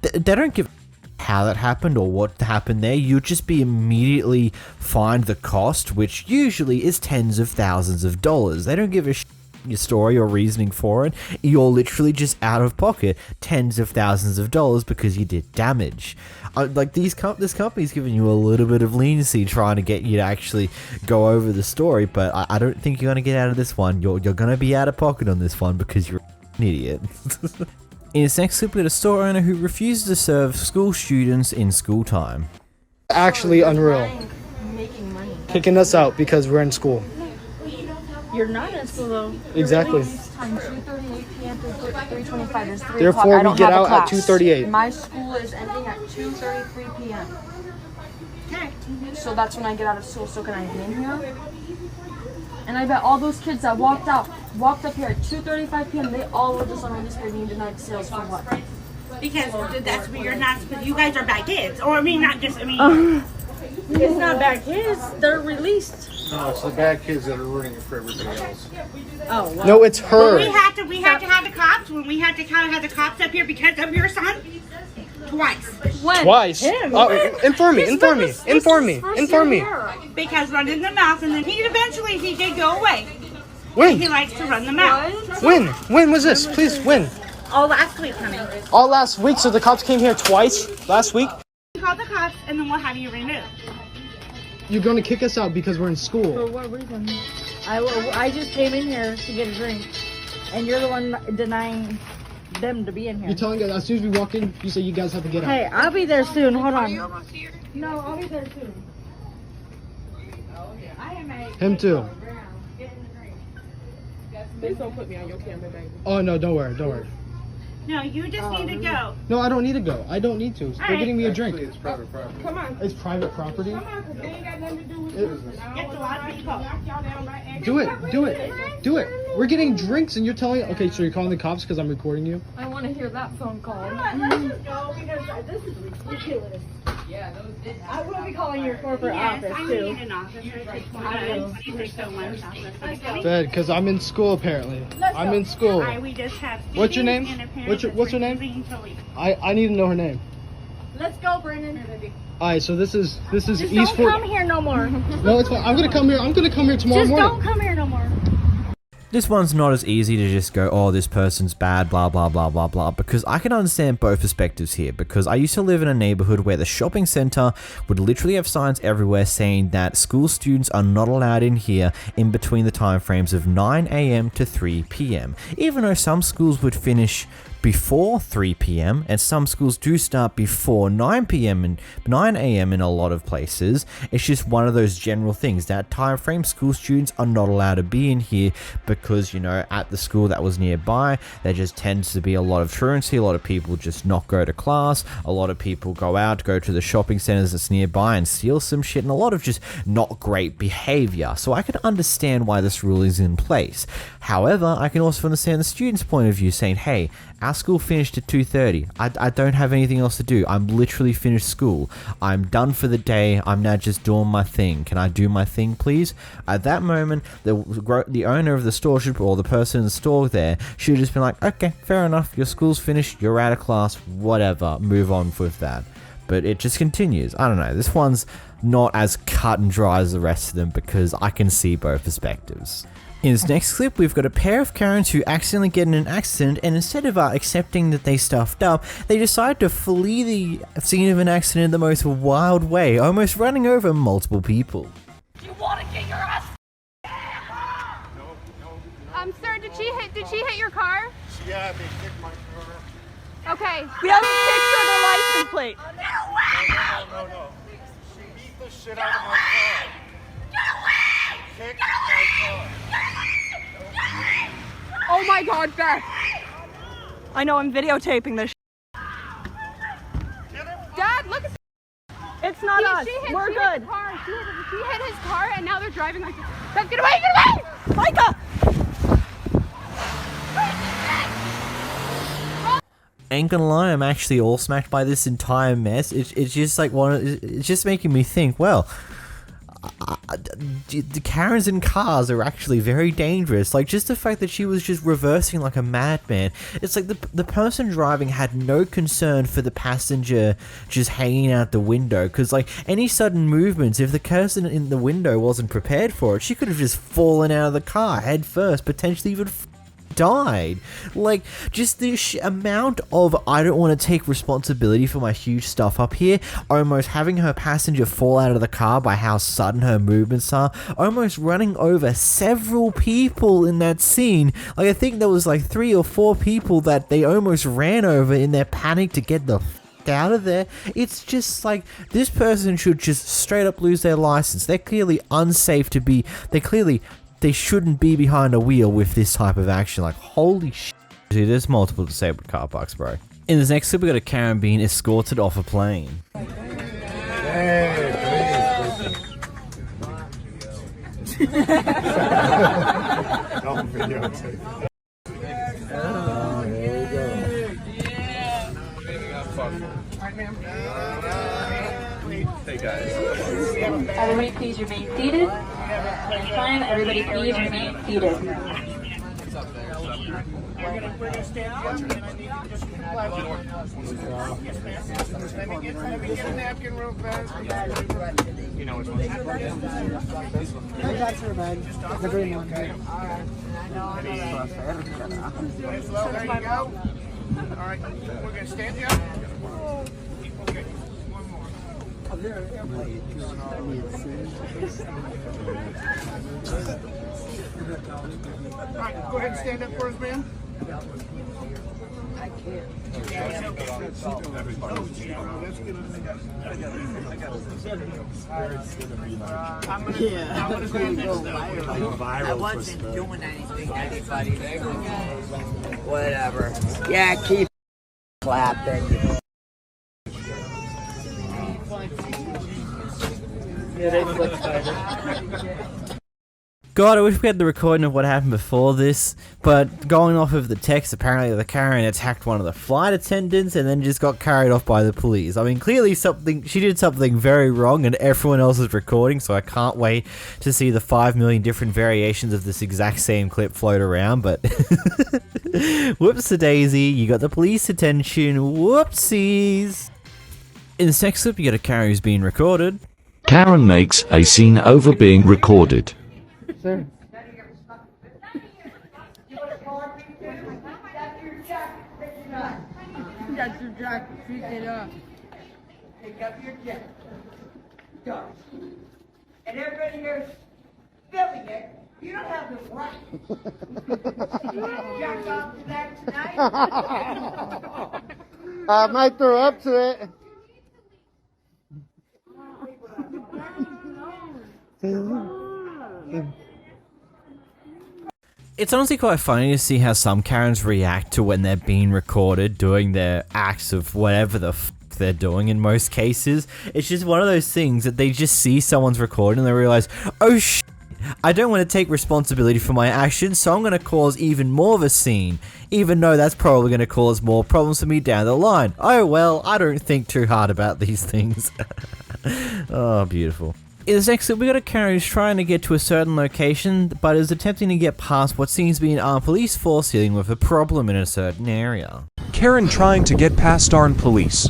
they don't give how that happened or what happened there. You'll just be immediately fined the cost, which usually is tens of thousands of dollars. They don't give a your story or reasoning for it, you're literally just out of pocket tens of thousands of dollars because you did damage. Like this company's giving you a little bit of leniency trying to get you to actually go over the story, but I don't think you're going to get out of this one. You're going to be out of pocket on this one because you're an idiot. In this next clip, we got a store owner who refuses to serve school students in school time. Actually unreal. Kicking us out because we're in school. You're not in school though. Exactly. Time 2:38 p.m. to 3:25. There's 3 Therefore, o'clock. I we get don't have a out at class. 2:38. My school is ending at 2:33 p.m. Okay. So that's when I get out of school. So can I be in here? And I bet all those kids that walked up here at 2:35 p.m. They all were just on a newspaper being denied sales for what? Because that's where you're not. But you guys are bad kids, or I mean, not just. I mean, it's not bad kids. They're released. No, it's the bad kids that are ruining it for everybody else. Oh, well. No, it's her. We had to have the cops when we had to have the cops up here because of your son. Twice. When? Twice. Inform me. Because running the mouth, and then he did go away. When? He likes to run the mouth. When was this? Please, when? Oh, last week, honey. All last week, so the cops came here twice last week? Call the cops, and then we'll have you removed. You're going to kick us out because we're in school. For what reason? I just came in here to get a drink, and you're the one denying them to be in here. You're telling us as soon as we walk in, you say you guys have to get out. Hey, I'll be there soon. Hold on. No, I'll be there soon. Him too. Please don't put me on your camera, baby. Oh no, don't worry. No, you just need to go. No, I don't need to go. I don't need to. They're getting me a drink. It's private property. Come on. It's private property. Come on, because we ain't got nothing to do with business. Get a lot of people. Do it. We're getting drinks and you're telling. Okay, so you're calling the cops because I'm recording you. I want to hear that phone call. Come on, let's just go because this is ridiculous. I will be calling your corporate office I too. need an office. Let's go. Good, because I'm in school apparently. I'm in school. All right, we just have What's your name? and a parent What's her that's name? refusing to leave. I need to know her name. Let's go, Brandon. Alright, so this is Just East don't Fort. come here no more. No, it's fine. I'm gonna come here tomorrow Just morning. don't come here no more. This one's not as easy to just go, oh, this person's bad, blah, blah, blah, blah, blah, because I can understand both perspectives here, because I used to live in a neighborhood where the shopping center would literally have signs everywhere saying that school students are not allowed in here in between the time frames of 9 a.m. to 3 p.m., even though some schools would finish before 3 p.m. and some schools do start before 9 p.m. and 9 a.m. in a lot of places. It's just one of those general things. That time frame, school students are not allowed to be in here because, you know, at the school that was nearby, there just tends to be a lot of truancy. A lot of people just not go to class. A lot of people go to the shopping centers that's nearby and steal some shit, and a lot of just not great behavior. So I can understand why this rule is in place. However, I can also understand the student's point of view saying, hey, our school finished at 2:30. I don't have anything else to do. I'm literally finished school. I'm done for the day. I'm now just doing my thing. Can I do my thing, please? At that moment, the owner of the store or the person in the store there should have just been like, okay, fair enough. Your school's finished. You're out of class. Whatever. Move on with that. But it just continues. I don't know. This one's not as cut and dry as the rest of them because I can see both perspectives. In this next clip, we've got a pair of Karens who accidentally get in an accident, and instead of accepting that they stuffed up, they decide to flee the scene of an accident in the most wild way, almost running over multiple people. You want to get your ass? Sir, did she hit your car? Yeah, they kicked my car. Okay. We have a picture of the license plate. No. She beat the shit out of my car. Kicked my car. Oh my God, Beth. I know, I'm videotaping this. Dad, look at. It's not us. We're good. She hit his car, and now they're driving like this. Beth, get away! Get away! Micah! Ain't gonna lie, I'm actually all smacked by this entire mess. It's just like it's just making me think, well, the Karens in cars are actually very dangerous. Like, just the fact that she was just reversing like a madman. It's like the person driving had no concern for the passenger just hanging out the window, because like any sudden movements, if the person in the window wasn't prepared for it, she could have just fallen out of the car head first, potentially even died. Like, just the amount of I don't want to take responsibility for my huge stuff up here, almost having her passenger fall out of the car by how sudden her movements are, almost running over several people in that scene. Like, I think there was like 3 or 4 people that they almost ran over in their panic to get the out of there. It's just like, this person should just straight up lose their license. They're clearly unsafe to be, they shouldn't be behind a wheel with this type of action. Like, holy shit. Dude, there's multiple disabled car parks, bro. In this next clip, we got a Karen being escorted off a plane. Hey guys. Everybody please remain seated. Next time, everybody please remain seated. We're gonna stand up, and I need you just to comply with yes, ma'am. Let me get a napkin real fast. You know which one? That's her bag. The green one. Okay. Slow, there you go. All right, we're gonna stand you up. Okay, one more. All right, go ahead and stand up for us, man. I can't. I wasn't doing anything to anybody. Whatever. Yeah, keep clapping. Yeah, they flick spider. God, I wish we had the recording of what happened before this, but going off of the text, apparently the Karen attacked one of the flight attendants and then just got carried off by the police. I mean, clearly she did something very wrong and everyone else is recording, so I can't wait to see the 5 million different variations of this exact same clip float around, but whoops-a-daisy, you got the police attention, whoopsies. In the next clip, you got a Karen who's being recorded. Karen makes a scene over being recorded. Sir. That's your jacket. Pick it up. Pick up your jacket. Go. And everybody here is filming it. You don't have the right. You jack off to that tonight. I might throw up to it. It's honestly quite funny to see how some Karens react to when they're being recorded doing their acts of whatever the f they're doing in most cases. It's just one of those things that they just see someone's recording and they realize, oh shit, I don't want to take responsibility for my actions, so I'm going to cause even more of a scene, even though that's probably going to cause more problems for me down the line. Oh well, I don't think too hard about these things. Oh, beautiful. In this next clip, we got a Karen who's trying to get to a certain location, but is attempting to get past what seems to be an armed police force dealing with a problem in a certain area. Karen trying to get past armed police.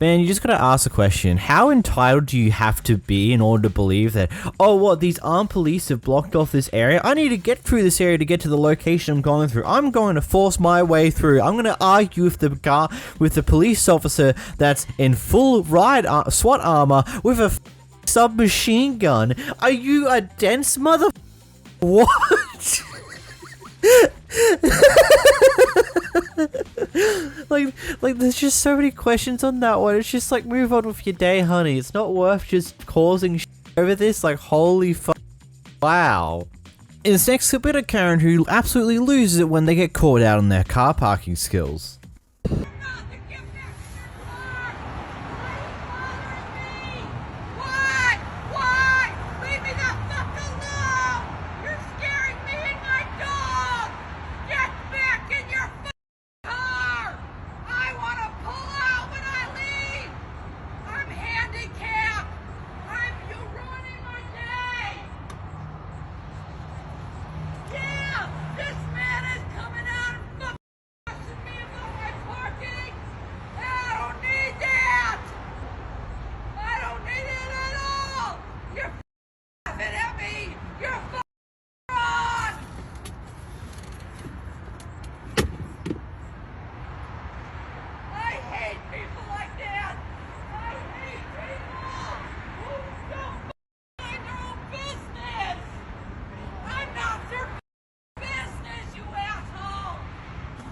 Man, you just gotta ask the question, how entitled do you have to be in order to believe that, oh, what, these armed police have blocked off this area? I need to get through this area to get to the location I'm going through. I'm going to force my way through. I'm gonna argue with the police officer that's in full SWAT armor with a submachine gun. Are you a dense mother? What? like there's just so many questions on that one. It's just like, move on with your day, honey. It's not worth just causing over this. Like, holy fuck. Wow. In this next clip, we got a Karen who absolutely loses it when they get caught out on their car parking skills.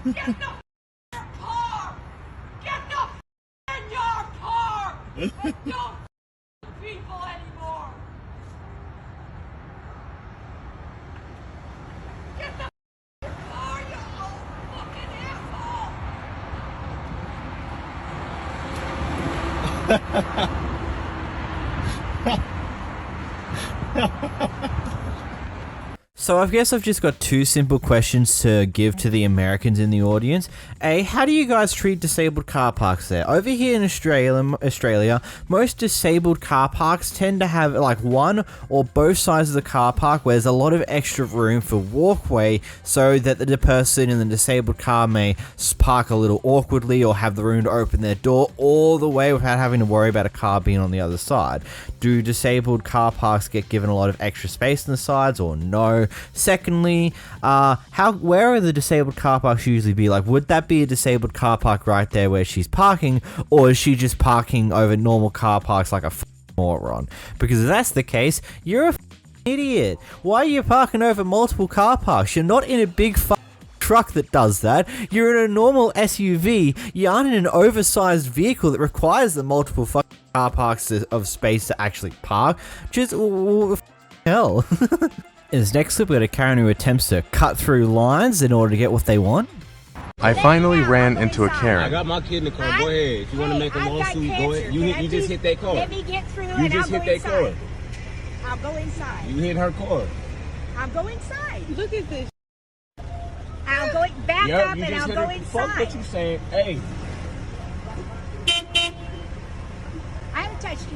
Get the your car! Get the in your car! And don't people anymore! Get the your car, you old fucking asshole! So I guess I've just got two simple questions to give to the Americans in the audience. A, how do you guys treat disabled car parks there? Over here in Australia, most disabled car parks tend to have like one or both sides of the car park where there's a lot of extra room for walkway so that the person in the disabled car may park a little awkwardly or have the room to open their door all the way without having to worry about a car being on the other side. Do disabled car parks get given a lot of extra space on the sides or no? Secondly, where are the disabled car parks usually be? Like, would that be a disabled car park right there where she's parking, or is she just parking over normal car parks like a moron? Because if that's the case, you're a idiot. Why are you parking over multiple car parks? You're not in a big truck that does that. You're in a normal SUV. You aren't in an oversized vehicle that requires the multiple car parks of space to actually park. Just hell. In this next clip, we got a Karen who attempts to cut through lines in order to get what they want. I finally ran into a Karen. I got my kid in the car. Go ahead. If you want to make a lawsuit, go ahead. You just hit that car. Let me get through You just hit that car. I'll go inside. You hit her car. I'll go inside. Look at this. I'll go back up and I'll go inside. Fuck what you saying. Hey. I haven't touched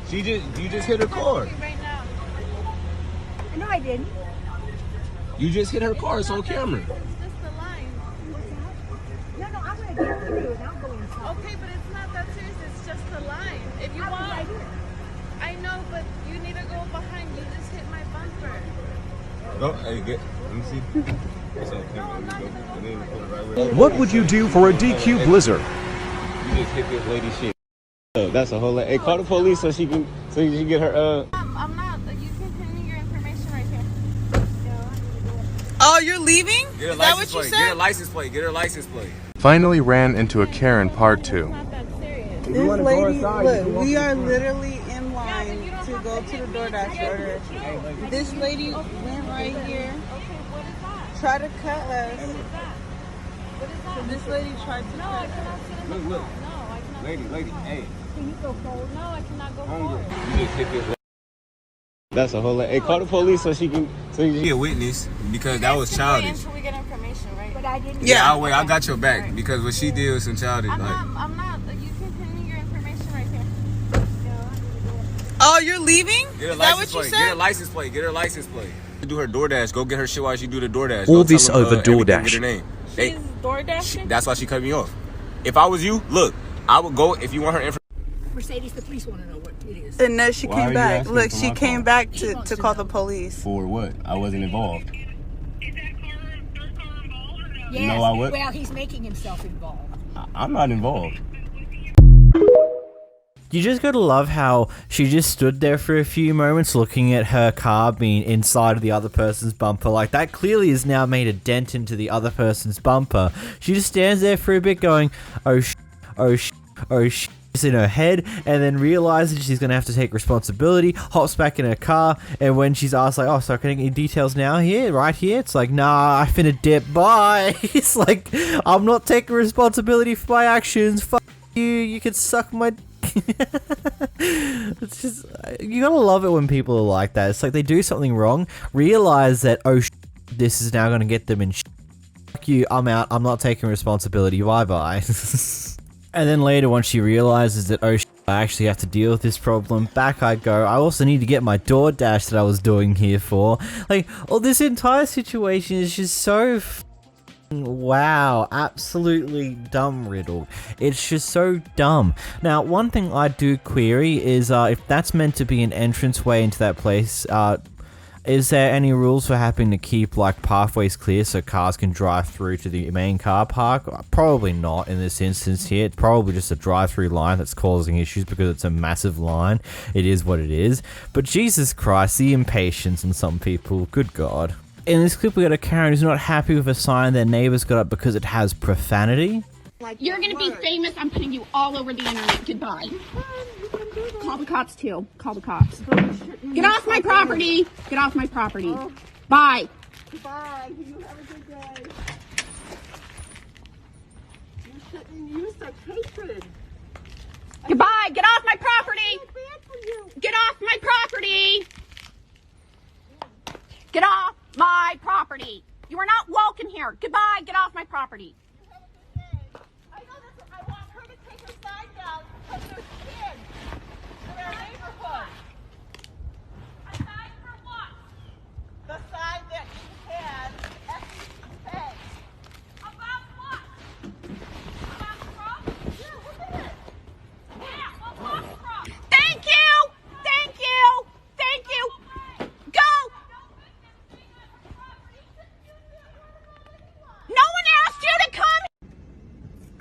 you. You just hit her car. No, I didn't. You just hit her car. It's on camera. No, I'm going to get through and I'll go inside. Okay, but it's not that serious. It's just the line. If you want, right here. I know, but you need to go behind. You just hit my bumper. Oh, hey, let me see. It's okay. What would you do for a DQ Blizzard? You just hit this lady shit. That's a whole lot. Hey, call the police so she can get her. I'm not. You can send me your information right here. Oh, you're leaving? Get Is that what you said? Get her license plate. Get her license plate. Finally ran into a Karen part 2. This lady, look, we are literally in line to go to the DoorDash order. This lady went right here, tried to cut us. So this lady tried to cut us. Look. Lady, hey. Can you go forward? No, I cannot go forward. forward. You just hit this. That's a whole lot. Hey, call the police so she can be a witness because that was childish. Until we get information, right? But I didn't. Yeah, I'll wait. I got your back because what she did was some childish. I'm not. You can send me your information right here. Oh, you're leaving? Is that what you said? Get her license plate. Get her license plate. Do her DoorDash. Go get her shit while she do the DoorDash. All Don't this tell them, over DoorDash. Get her name. She's DoorDashing? That's why she cut me off. If I was you, look, I would go if you want her information. Mercedes, the police want to know what it is. And then she Why came are you back. asking Look, for she my came car? back to call the police. For what? I wasn't involved. Yes. No, I would. Well, he's making himself involved. I'm not involved. You just gotta love how she just stood there for a few moments looking at her car being inside of the other person's bumper. Like, that clearly has now made a dent into the other person's bumper. She just stands there for a bit going, oh sh, oh sh, oh sh, in her head, and then realizes she's gonna have to take responsibility, hops back in her car, and when she's asked, like, oh, so can I get any details now here, right here? It's like, nah, I finna dip, bye. It's like, I'm not taking responsibility for my actions, fuck you can suck my... It's just, you gotta love it when people are like that. It's like they do something wrong, realize that, oh this is now gonna get them in fuck you, I'm out, I'm not taking responsibility, bye bye. And then later, once she realizes that, oh I actually have to deal with this problem, back I go. I also need to get my DoorDash that I was doing here for. Like, this entire situation is just so wow, absolutely dumb riddled. It's just so dumb. Now, one thing I do query is if that's meant to be an entranceway into that place, is there any rules for having to keep like pathways clear so cars can drive through to the main car park? Probably not in this instance here. It's probably just a drive-through line that's causing issues because it's a massive line. It is what it is. But Jesus Christ, the impatience in some people, good God. In this clip, we got a Karen who's not happy with a sign their neighbors got up because it has profanity. You're gonna be famous. I'm putting you all over the internet. Goodbye. Call the cops too. Call the cops. Get off my property. Get off my property. Bye. Bye. You have a good day. You shouldn't use that hatred. Goodbye. Get off my property. Get off my property. Get off my property. You are not welcome here. Goodbye. Get off my property. The sign that you had, FCC. About what? About Trump? Yeah, look at it. Yeah, about Trump. Thank you. Thank you. Thank you. Go. No one asked you to come.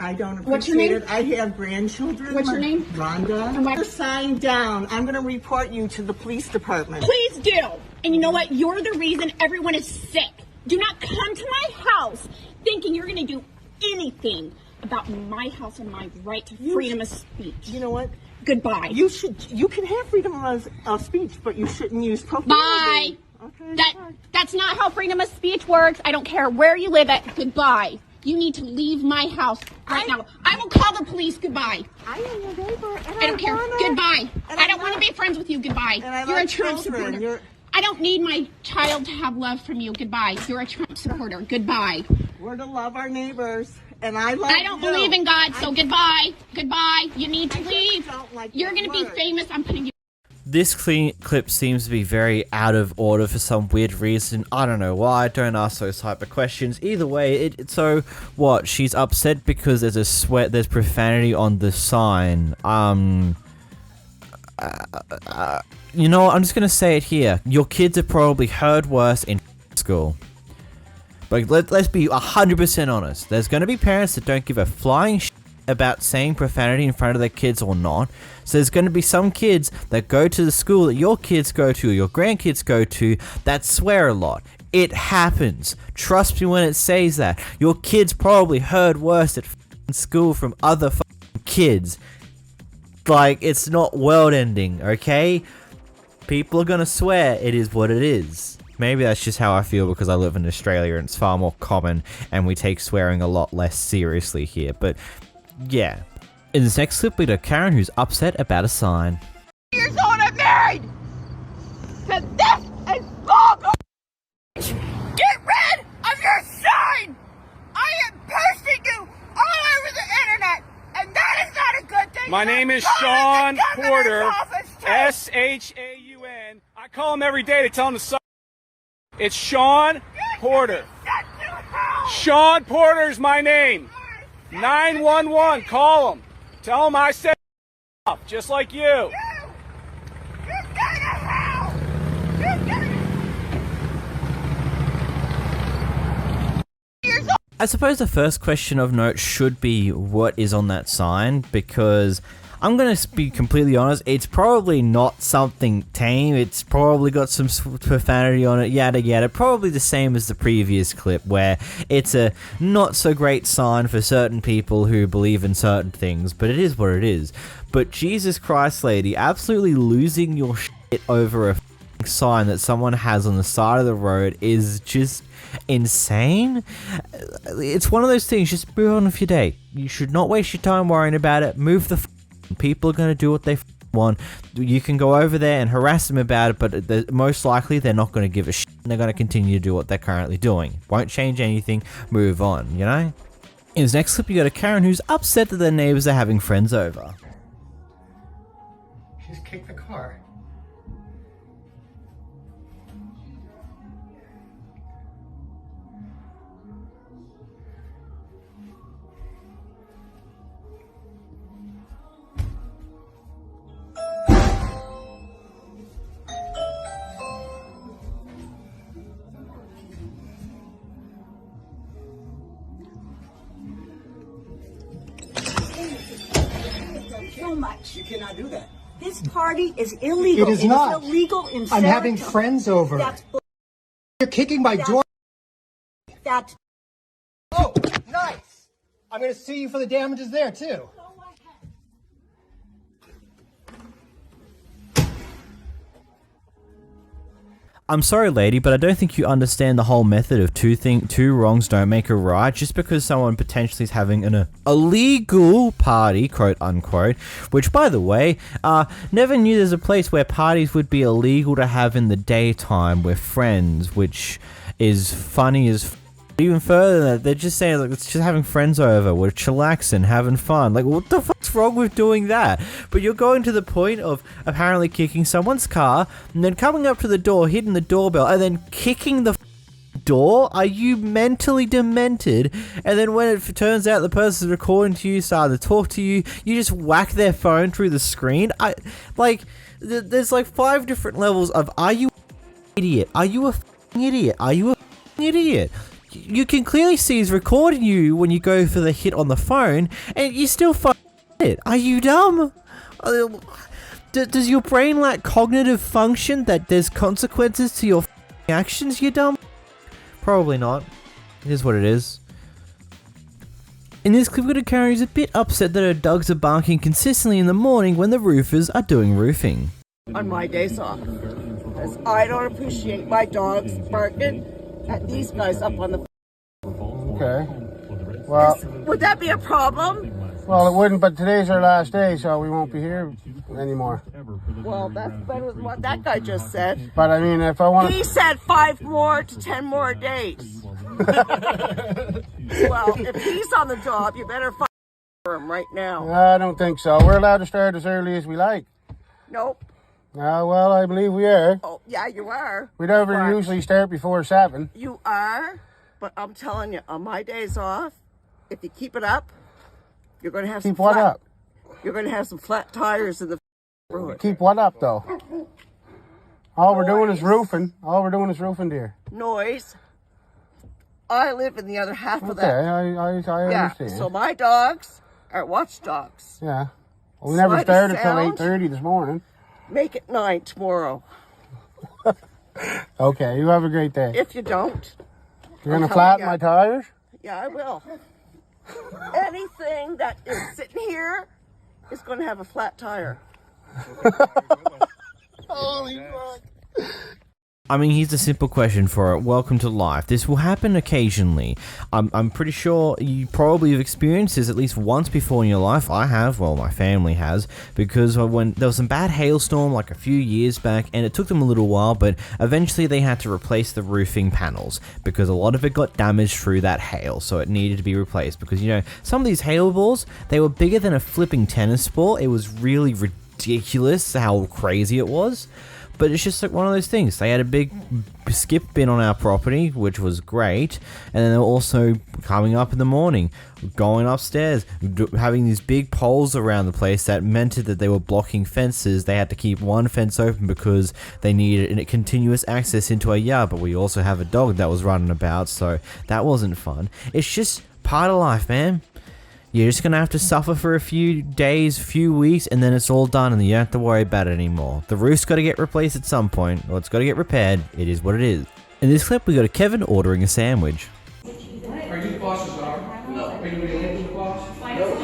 I don't What's your appreciate name? it. I have grandchildren. What's your name? Rhonda. And what- Put the sign down. I'm going to report you to the police department. Please do. And you know what? You're the reason everyone is sick. Do not come to my house thinking you're going to do anything about my house and my right to freedom of speech. You know what? Goodbye. You can have freedom of speech, but you shouldn't use profanity. Bye. Okay. That's not how freedom of speech works. I don't care where you live at. Goodbye. You need to leave my house right now. I will call the police. Goodbye. I am your neighbor. And I don't care. Goodbye. I don't want to be friends with you. Goodbye. You're a Trump supporter. I don't need my child to have love from you. Goodbye. You're a Trump supporter. Goodbye. We're to love our neighbors. And I love I don't believe in God, so goodbye. Goodbye. You need to leave. You're going to be famous. I'm putting you. This clip seems to be very out of order for some weird reason. I don't know why. Don't ask those type of questions. Either way, so what? She's upset because there's profanity on the sign. You know what? I'm just gonna say it here. Your kids have probably heard worse in school. But let's be 100% honest. There's gonna be parents that don't give a flying shit about saying profanity in front of their kids or not. So there's going to be some kids that go to the school that your kids go to or your grandkids go to that swear a lot. It happens. Trust me when it says that. Your kids probably heard worse at school from other kids. Like, it's not world ending, okay? People are going to swear. It is what it is. Maybe that's just how I feel because I live in Australia and it's far more common and we take swearing a lot less seriously here. But yeah. In this next clip, we got Karen who's upset about a sign. Years old and married. Cause this is vulgar. Get rid of your sign. I am posting you all over the internet, and that is not a good thing. My name is Sean Porter. SHAUN. I call him every day to tell him to suck. It's Sean Porter. Sean Porter is my name. 911. Call him. Tell him I said. just like you. I suppose the first question of note should be what is on that sign, because I'm going to be completely honest, it's probably not something tame, it's probably got some profanity on it, yada yada, probably the same as the previous clip, where it's a not so great sign for certain people who believe in certain things, but it is what it is. But Jesus Christ, lady, absolutely losing your shit over a sign that someone has on the side of the road is just insane. It's one of those things, just move on with your day. You should not waste your time worrying about it. Move the people are going to do what they want. You can go over there and harass them about it, but most likely they're not going to give a shit, and they're going to continue to do what they're currently doing. Won't change anything. Move on, you know? In this next clip, you got a Karen who's upset that their neighbors are having friends over. She just kicked the car. So much. You cannot do that. This party is illegal. It is not. It is illegal in I'm having Saratoga. friends over. That's You're kicking my door. That's Oh, nice. I'm going to sue you for the damages there, too. I'm sorry, lady, but I don't think you understand the whole method of two wrongs don't make a right. Just because someone potentially is having an illegal party, quote unquote, which, by the way, never knew there's a place where parties would be illegal to have in the daytime with friends, which is funny as even further than that. They're just saying, like, it's just having friends over, we're chillaxing, having fun. Like, what the fuck's wrong with doing that? But you're going to the point of apparently kicking someone's car, and then coming up to the door, hitting the doorbell, and then kicking the door? Are you mentally demented? And then when it turns out the person recording to you started to talk to you, you just whack their phone through the screen? There's like 5 different levels of, are you an idiot? Are you a idiot? Are you a idiot? You can clearly see he's recording you when you go for the hit on the phone, and you still it. Are you dumb? Does your brain lack cognitive function that there's consequences to your actions, you dumb? Probably not. It is what it is. In this clip, we've got a Karen who's a bit upset that her dogs are barking consistently in the morning when the roofers are doing roofing. on my days off. Because I don't appreciate my dogs barking at these guys up on the... Okay. Well, would that be a problem? well, it wouldn't, but today's our last day, so we won't be here anymore. Well, that's better than what that guy just said. But I mean, if I want He said 5 more to 10 more days. Well, if he's on the job, you better fire him right now. I don't think so. We're allowed to start as early as we like. Nope. Well, I believe we are. Oh, yeah, you are. We never But usually start before 7. You are, but I'm telling you, on my days off, if you keep it up, you're going to have Keep some what flat, up? You're going to have some flat tires in the road. Keep what up, though? All we're doing is roofing. All we're doing is roofing, dear. Noise. I live in the other half of Okay, that. I Yeah, understand. so my dogs are watchdogs. Yeah. Well, we Slight never started till sound. 8:30 this morning. Make it 9 tomorrow. Okay, you have a great day. If you don't, You're going I'm to telling flatten ya. my tires? Yeah, I will. Anything that is sitting here is going to have a flat tire. Holy fuck. I mean, here's a simple question for it. Welcome to life. This will happen occasionally. I'm pretty sure you probably have experienced this at least once before in your life. I have. Well, my family has. Because when there was some bad hailstorm like a few years back, and it took them a little while, but eventually they had to replace the roofing panels because a lot of it got damaged through that hail, so it needed to be replaced. Because, you know, some of these hail balls, they were bigger than a flipping tennis ball. It was really ridiculous how crazy it was. But it's just like one of those things. They had a big skip bin on our property, which was great, and then they were also coming up in the morning, going upstairs, having these big poles around the place that meant that they were blocking fences. They had to keep one fence open because they needed a continuous access into a yard, but we also have a dog that was running about, so that wasn't fun. It's just part of life, man. You're just gonna have to suffer for a few days, few weeks, and then it's all done and you don't have to worry about it anymore. The roof's gotta get replaced at some point, or it's gotta get repaired. It is what it is. In this clip, we got a Kevin ordering a sandwich. Are you the boss's daughter? No. Are you related to the boss? No.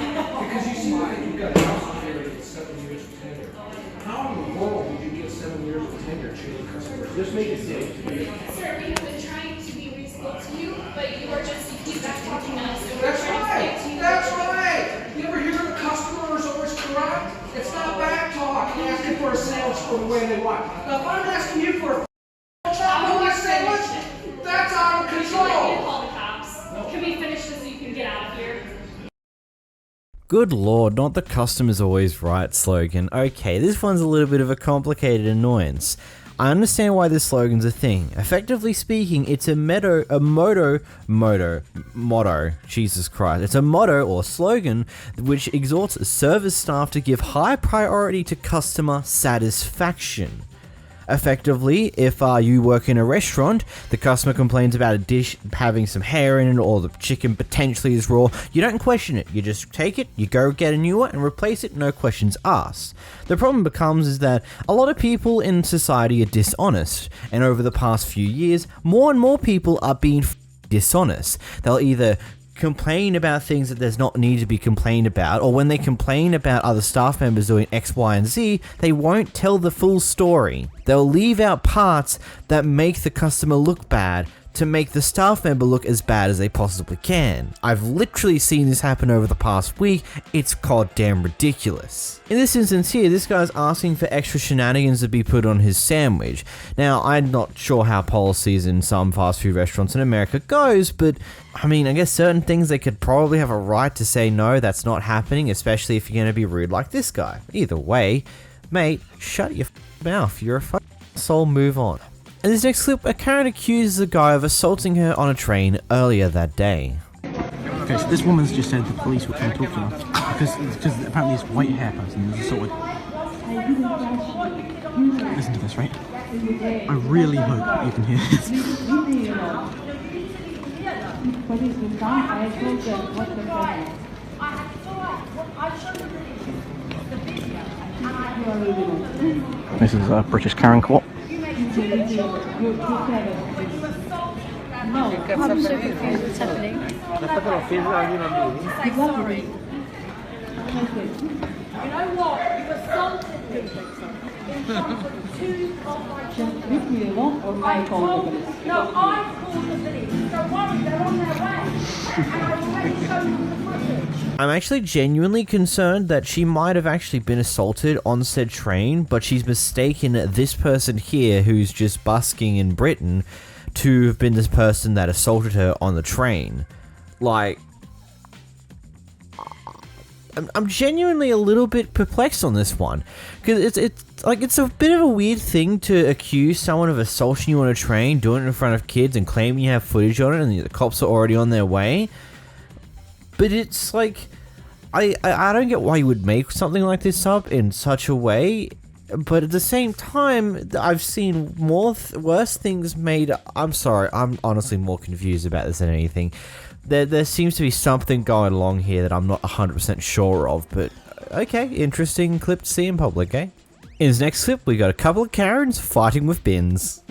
Because you seem like you've got a house here that gets 7 years of tenure. How in the world would you get 7 years of tenure treating customers? Just make it safe. Sir, we have been trying to be reasonable to you, but you are just keep back talking to us. And we're That's trying right. to speak to you. That's right. You ever hear the customer is always correct? It's not back talk. Asking for a sandwich for the way they want. Now, if I'm asking you for a chocolate sandwich, that's out of Would you control. like me to call the cops? Can we finish this so you can get out of here? Good lord, not the customer's always right slogan. Okay, this one's a little bit of a complicated annoyance. I understand why this slogan's a thing. Effectively speaking, it's a motto, Jesus Christ. It's a motto or slogan which exhorts service staff to give high priority to customer satisfaction. Effectively, if you work in a restaurant, the customer complains about a dish having some hair in it or the chicken potentially is raw, you don't question it. You just take it, you go get a new one and replace it, no questions asked. The problem becomes is that a lot of people in society are dishonest, and over the past few years, more and more people are being dishonest. They'll either complain about things that there's not need to be complained about, or when they complain about other staff members doing X, Y, and Z, they won't tell the full story. They'll leave out parts that make the customer look bad to make the staff member look as bad as they possibly can. I've literally seen this happen over the past week. It's goddamn ridiculous. In this instance here, this guy's asking for extra shenanigans to be put on his sandwich. Now, I'm not sure how policies in some fast food restaurants in America goes, but I mean, I guess certain things they could probably have a right to say no, that's not happening, especially if you're gonna be rude like this guy. Either way, mate, shut your mouth. You're a fucking asshole, move on. In this next clip, a Karen accuses a guy of assaulting her on a train earlier that day. Okay, so this woman's just said the police would come talk to her because apparently this white hair person is assaulted. Listen to this, right? I really hope you can hear this. This is a British Karen court. I'm actually genuinely concerned that she might have actually been assaulted on said train, but she's mistaken this person here who's just busking in Britain to have been this person that assaulted her on the train. Like, I'm genuinely a little bit perplexed on this one, because it's a bit of a weird thing to accuse someone of assaulting you on a train, doing it in front of kids, and claiming you have footage on it, and the cops are already on their way. But it's like, I don't get why you would make something like this up in such a way. But at the same time, I've seen worse things made. I'm sorry, I'm honestly more confused about this than anything. There seems to be something going along here that I'm not 100% sure of, but okay, interesting clip to see in public, eh? In this next clip, we got a couple of Karens fighting with bins.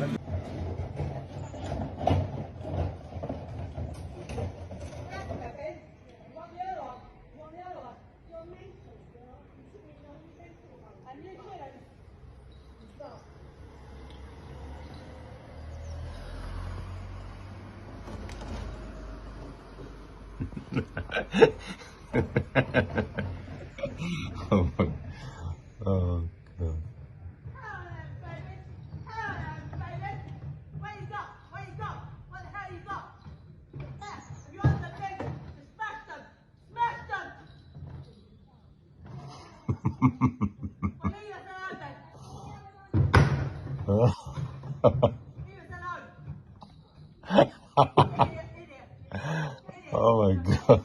Oh my, oh god. Oh my god.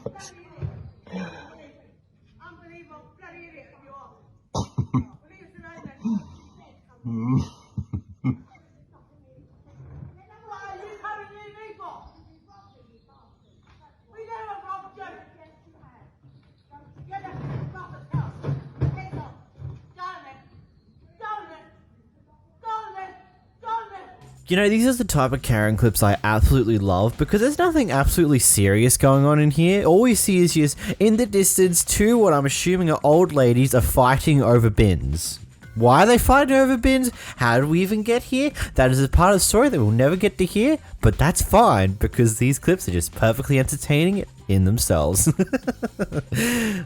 You know, these are the type of Karen clips I absolutely love because there's nothing absolutely serious going on in here. All we see is just, in the distance, two what I'm assuming are old ladies are fighting over bins. Why are they fighting over bins? How did we even get here? That is a part of the story that we'll never get to hear, but that's fine because these clips are just perfectly entertaining in themselves.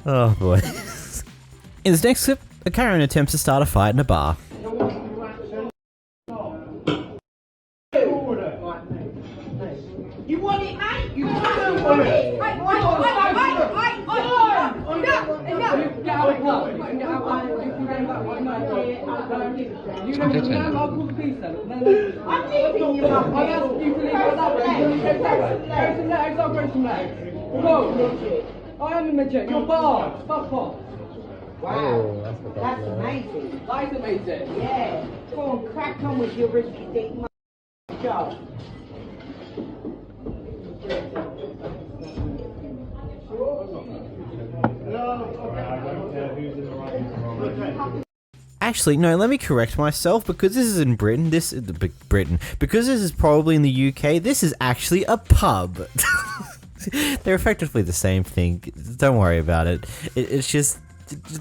Oh boy. In this next clip, a Karen attempts to start a fight in a bar. You want it, mate? You want it? I'm leaving you, I am a midget. You're barred. Fuck off. Wow, that's amazing. That is amazing. Yeah. Go on, crack on with your risky dick job. Actually, no, let me correct myself because this is in Britain. Because this is probably in the UK. This is actually a pub. They're effectively the same thing. Don't worry about it. It's just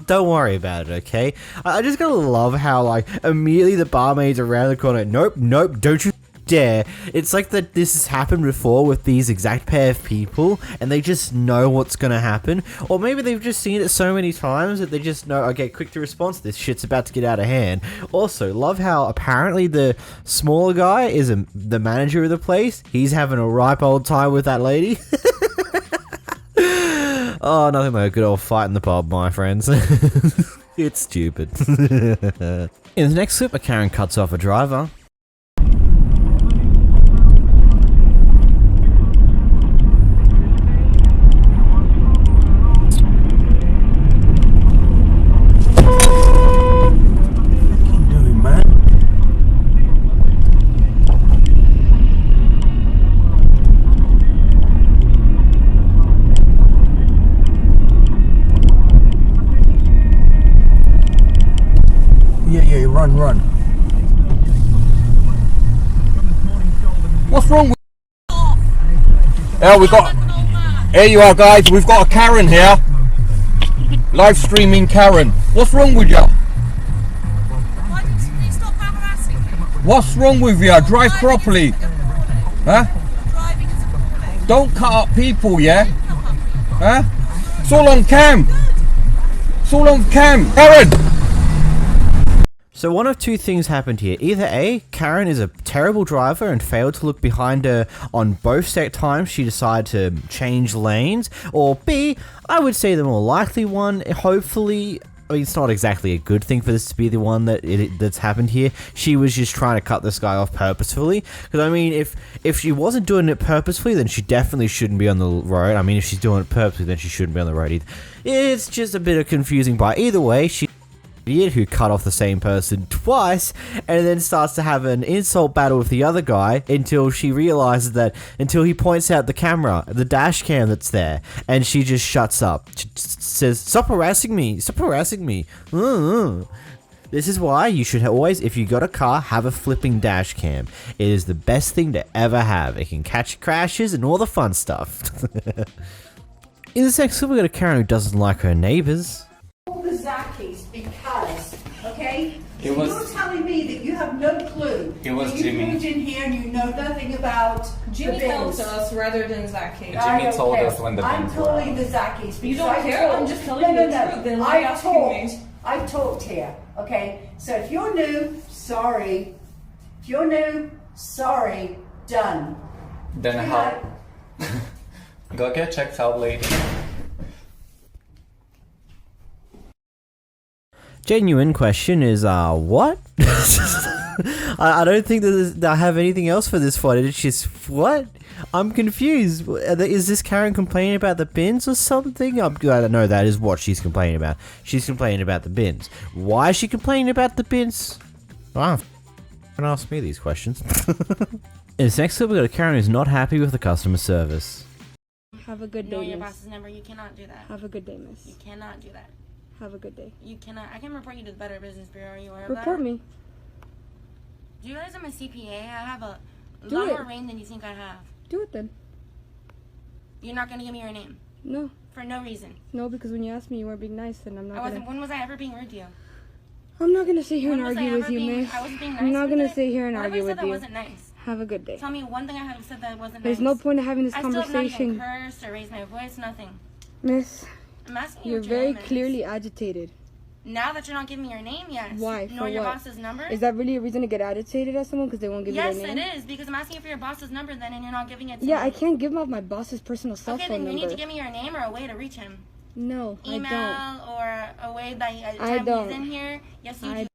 don't worry about it, okay? I just gotta love how like immediately the barmaid's around the corner. Nope, don't you dare. It's like that this has happened before with these exact pair of people and they just know what's gonna happen, or maybe they've just seen it so many times that they just know, okay, quick to response, this shit's about to get out of hand. Also, love how apparently the smaller guy is the manager of the place. He's having a ripe old time with that lady. Oh, nothing like a good old fight in the pub, my friends. It's stupid. In the next clip, a Karen cuts off a driver. Run. What's wrong with here you are, guys, we've got a Karen here. Live streaming Karen. What's wrong with you? Why did you stop harassing me? What's wrong with you? Drive properly. Huh? Don't cut up people, yeah? Huh? It's all on cam. It's all on cam. Karen! So one of two things happened here. Either A, Karen is a terrible driver and failed to look behind her on both set times she decided to change lanes, or B, I would say the more likely one, hopefully, I mean, it's not exactly a good thing for this to be the one that's happened here. She was just trying to cut this guy off purposefully. Because, I mean, if she wasn't doing it purposefully, then she definitely shouldn't be on the road. I mean, if she's doing it purposefully, then she shouldn't be on the road either. It's just a bit of confusing, but either way, she idiot who cut off the same person twice and then starts to have an insult battle with the other guy until she realizes that, until he points out the camera, the dash cam that's there, and she just shuts up. She says, stop harassing me, This is why you should always, if you got a car, have a flipping dash cam. It is the best thing to ever have. It can catch crashes and all the fun stuff. In this next clip, we got a Karen who doesn't like her neighbors. All the Zackies because, okay? It So was- you're telling me that you have no clue. It was that you Jimmy. moved in here and you know nothing about Jimmy the helped bins. us rather than Zachy. Jimmy told us when the I'm bins were calling out. the Zackies. You because don't I care? talked- I'm just telling you the truth. Then why ask me? I've talked here, okay? So if you're new, sorry. If you're new, sorry. Done. Then how? Go get checked out, lady. Genuine question is, what? I don't think that I have anything else for this fight. It's just, what? I'm confused. Is this Karen complaining about the bins or something? I'm glad I know that is what she's complaining about. She's complaining about the bins. Why is she complaining about the bins? Wow. Don't ask me these questions. In this next clip, we got a Karen who's not happy with the customer service. Have a good day, Know your miss. boss's number. You cannot do that. Have a good day, miss. You cannot do that. Have a good day. You cannot. I can report you to the Better Business Bureau. Are you aware of that? Report me. Do you realize I'm a CPA? I have a Do lot it. more reign than you think I have. Do it then. You're not going to give me your name? No. For no reason. No, because when you asked me, you weren't being nice, and I'm not gonna... When was I ever being rude to you? I'm not gonna sit here and When was I argue with ever you, being- miss. I wasn't being I'm nice not with gonna it? sit here and What have I argue said with that you. wasn't nice? Have a good day. Tell me one thing I have said that wasn't There's nice. no point in having this I still have not conversation. even cursed or raised my voice, nothing. Miss, I'm asking you you're what your very name is. clearly agitated. Now that you're not giving me your name, yes. Why? Know For your what? boss's number? Is that really a reason to get agitated at someone because they won't give Yes, you their name? it is, because I'm asking you for your boss's number then and you're not giving it to Yeah, me. I can't give out my boss's personal cell Okay, phone then you number. need to give me your name or a way to reach him. No, Email I or a way that I time don't. he's in here. Yes, you do.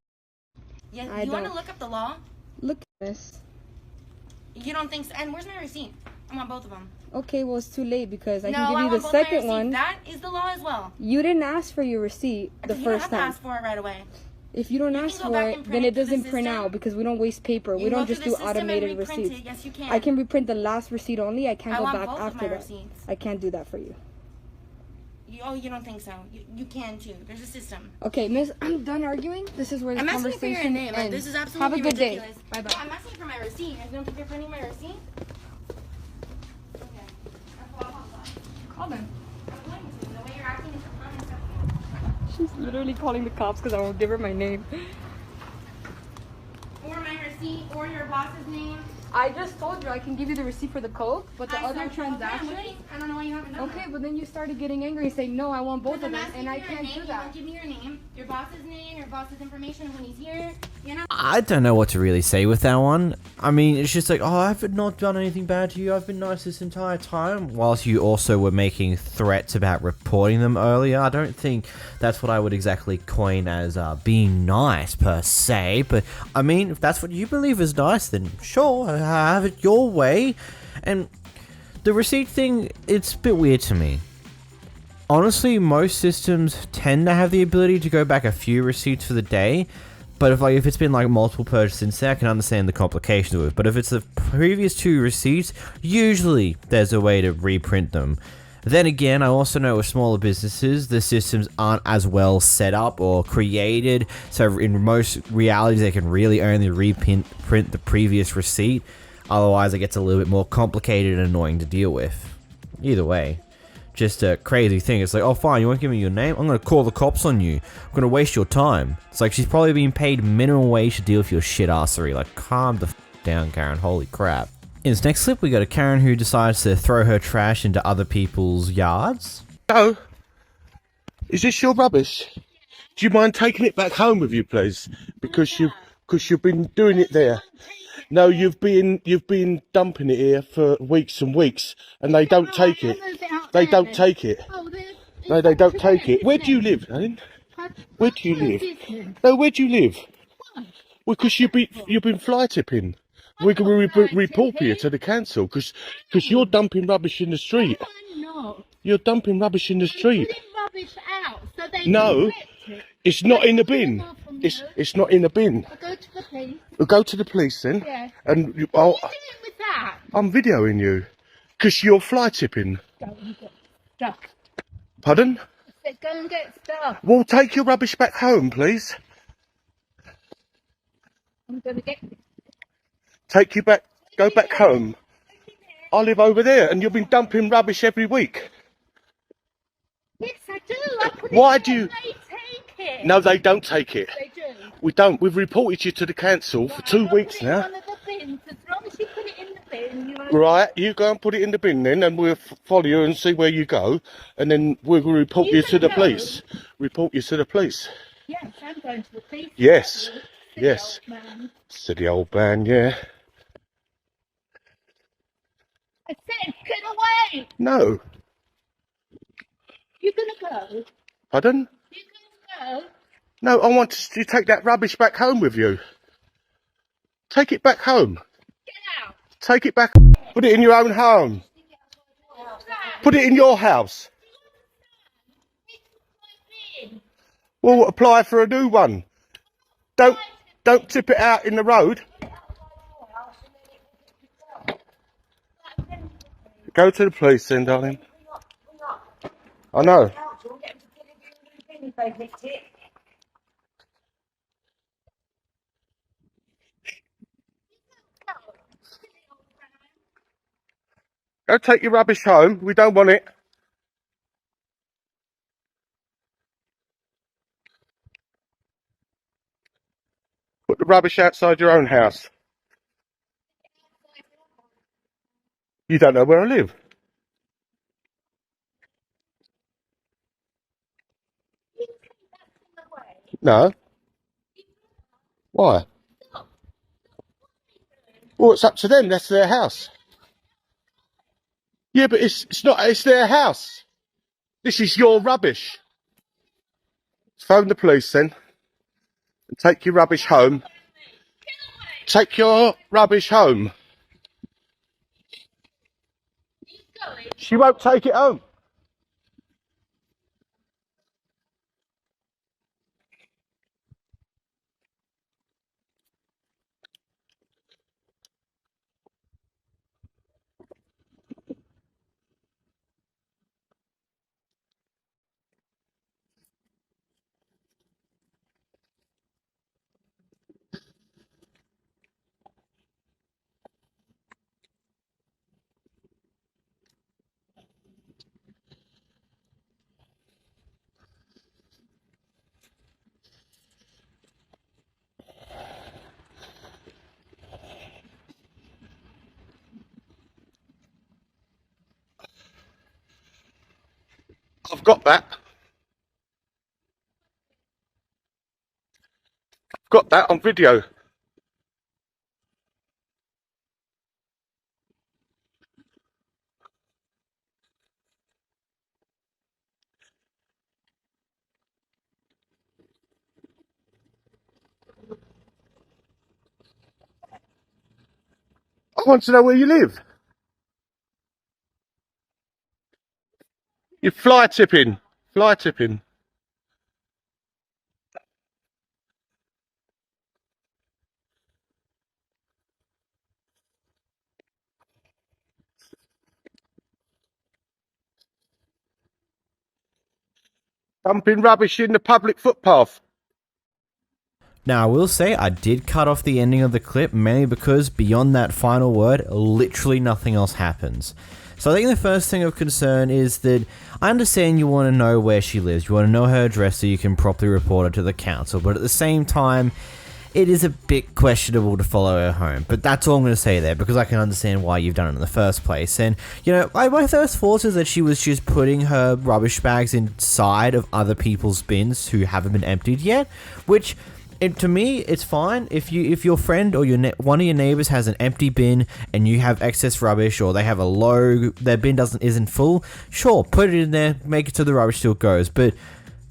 Yes, I you want to don't. look up the law? don't. Look at this. You don't think so? And where's my receipt? I want both of them. Okay, well, it's too late because I no, can give I you want the both my second receipts. one. That is the law as well. You didn't ask for your receipt the You don't first have to time. ask for it right away. If you don't You can ask go for back it, and print then it it through the doesn't print system. out because we don't waste paper. You We go don't through just the do system and automated reprint receipts. it. Yes, you can. I can reprint the last receipt only. I can't I go want back both of after my that. receipts. I can't do that for you. You don't think so? You can too. There's a system. Okay, miss, I'm done arguing. This is where the I'm asking you for conversation your name. Like, ends. this is absolutely Have a good ridiculous. day. Bye-bye. I'm asking for my receipt. You don't think you're printing my receipt? Call them. I'm going to. The way you're acting is unacceptable. She's literally calling the cops because I won't give her my name. Or my receipt, or your boss's name. I just told you I can give you the receipt for the Coke, but the I other said, okay, transaction... I don't know why you haven't done Okay, that. but then you started getting angry and saying, no, I want both of I'm them, asking and I for your can't name. do You that. won't give me your name, your boss's information when he's here. You know. I don't know what to really say with that one. I mean, it's just like, oh, I've not done anything bad to you. I've been nice this entire time. Whilst you also were making threats about reporting them earlier. I don't think that's what I would exactly coin as being nice per se. But I mean, if that's what you believe is nice, then sure, have it your way. And the receipt thing, it's a bit weird to me. Honestly, most systems tend to have the ability to go back a few receipts for the day. But if it's been like multiple purchases since then, I can understand the complications of it. But if it's the previous two receipts, usually there's a way to reprint them. Then again, I also know with smaller businesses, the systems aren't as well set up or created. So in most realities, they can really only reprint the previous receipt. Otherwise, it gets a little bit more complicated and annoying to deal with. Either way. Just a crazy thing. It's like, oh fine, you won't give me your name? I'm going to call the cops on you. I'm going to waste your time. It's like she's probably being paid minimum wage to deal with your shit assery. Like, calm the down, Karen. Holy crap. In this next clip, we got a Karen who decides to throw her trash into other people's yards. Oh, is this your rubbish? Do you mind taking it back home with you, please? Because you've been doing it there. No, you've been dumping it here for weeks and weeks, and they don't take it. They don't take it. No, they don't take it. Where do you live, Helen? Where do you live? No, where do you live? Well, because you've been fly tipping. We're going to report you to the council because you're dumping rubbish in the street. No. You're dumping rubbish in the street. Rubbish out so they No, can collect it. it's not in the bin. It's not in the bin. I'll go to the police. We'll go to the police then. Yeah. And What are you doing with that? I'm videoing you because you're fly tipping. Go and get stuff. Pardon? I said go and get stuff. Well, take your rubbish back home, please. I'm going to get... Take you back. Go back home. I live over there, and you've been dumping rubbish every week. Yes, I do. I put Why it do you? in, they take it. No, they don't take it. They do. We don't. We've reported you to the council for 2 weeks Put it in now. one of the bins. As long as you put it in the bin, you won't... Right, you go and put it in the bin then, and we'll follow you and see where you go, and then we'll report you to the police. Report you to the police. Yes, I'm going to the police. Yes, Silly yes. old man. Silly old man, yeah. I said get away. No. You're going to go. Pardon? You're going to go. No, I want to take that rubbish back home with you. Take it back home. Take it back. Put it in your own home. Put it in your house. Well, apply for a new one. Don't tip it out in the road. Go to the police then, darling. I know. Go take your rubbish home. We don't want it. Put the rubbish outside your own house. You don't know where I live. No. Why? Well, it's up to them. That's their house. Yeah, but it's not. It's their house. This is your rubbish. Phone the police then. And take your rubbish home. Take your rubbish home. She won't take it home. I've got that. I've got that on video. I want to know where you live. You're fly tipping. Fly tipping. Dumping rubbish in the public footpath. Now, I will say I did cut off the ending of the clip mainly because beyond that final word, literally nothing else happens. So I think the first thing of concern is that I understand you want to know where she lives, you want to know her address so you can properly report her to the council, but at the same time, it is a bit questionable to follow her home. But that's all I'm going to say there, because I can understand why you've done it in the first place. And, you know, my first thought is that she was just putting her rubbish bags inside of other people's bins who haven't been emptied yet, which... to me, it's fine if your friend or one of your neighbors has an empty bin and you have excess rubbish, or they have their bin isn't full. Sure, put it in there, make it so the rubbish still goes. But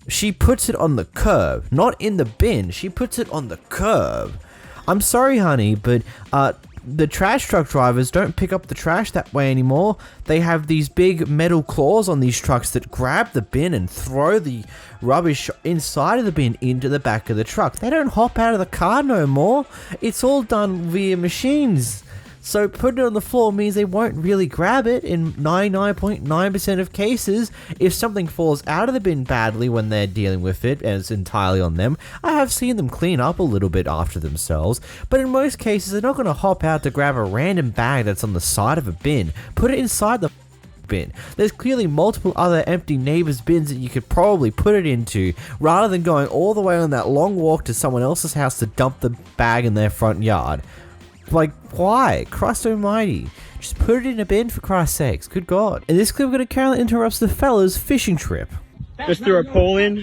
she puts it on the curb, not in the bin. She puts it on the curb. I'm sorry, honey, but the trash truck drivers don't pick up the trash that way anymore. They have these big metal claws on these trucks that grab the bin and throw the rubbish inside of the bin into the back of the truck. They don't hop out of the car no more. It's all done via machines. So putting it on the floor means they won't really grab it in 99.9% of cases. If something falls out of the bin badly when they're dealing with it, and it's entirely on them, I have seen them clean up a little bit after themselves, but in most cases they're not going to hop out to grab a random bag that's on the side of a bin, put it inside the bin. There's clearly multiple other empty neighbors' bins that you could probably put it into, rather than going all the way on that long walk to someone else's house to dump the bag in their front yard. Like, why? Christ almighty. Just put it in a bin for Christ's sakes. Good God. In this clip, we're going to currently interrupt the fella's fishing trip. Just threw a pole in?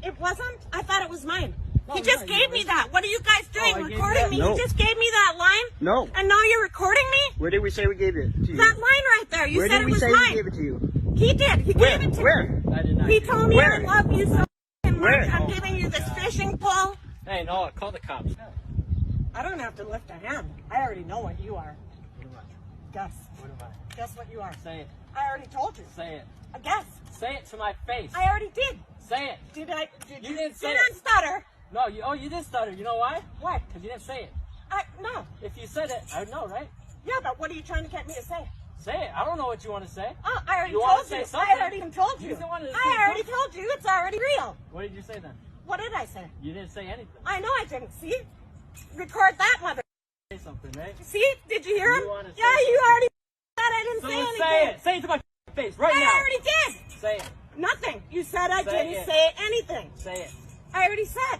It wasn't? I thought it was mine. He just gave me that. What are you guys doing? Recording me? No. You just gave me that line? No. And now you're recording me? Where did we say we gave it to you? That line right there. You Where said did it we was say mine. we gave it to you? He did. He Where? gave it to Where? me. I did not. He told me Where? I love you so much. Where? I'm giving you this fishing pole. Hey, no, call the cops. I don't have to lift a hand. I already know what you are. What am I? Guess. What am I? Guess what you are. Say it. I already told you. Say it. Guess. Say it to my face. I already did. Say it. Did I? You didn't say didn't it. stutter. No, you did stutter. You know why? What? Because you didn't say it. No. If you said it, I would know, right? Yeah, but what are you trying to get me to say? Say it. I don't know what you want to say. Oh, I already You want told to say you. something? I already told you. You don't want to say I already something? told you. It's already real. What did you say then? What did I say? You didn't say anything. I know I didn't. See? Record that, mother. Say something, right? See? Did you hear him? You wanna say Yeah, you already said I didn't So say then anything. say it. Say it to my face right now. I already did. Say it. Nothing. You said I Say didn't it. say anything. Say it. I already said.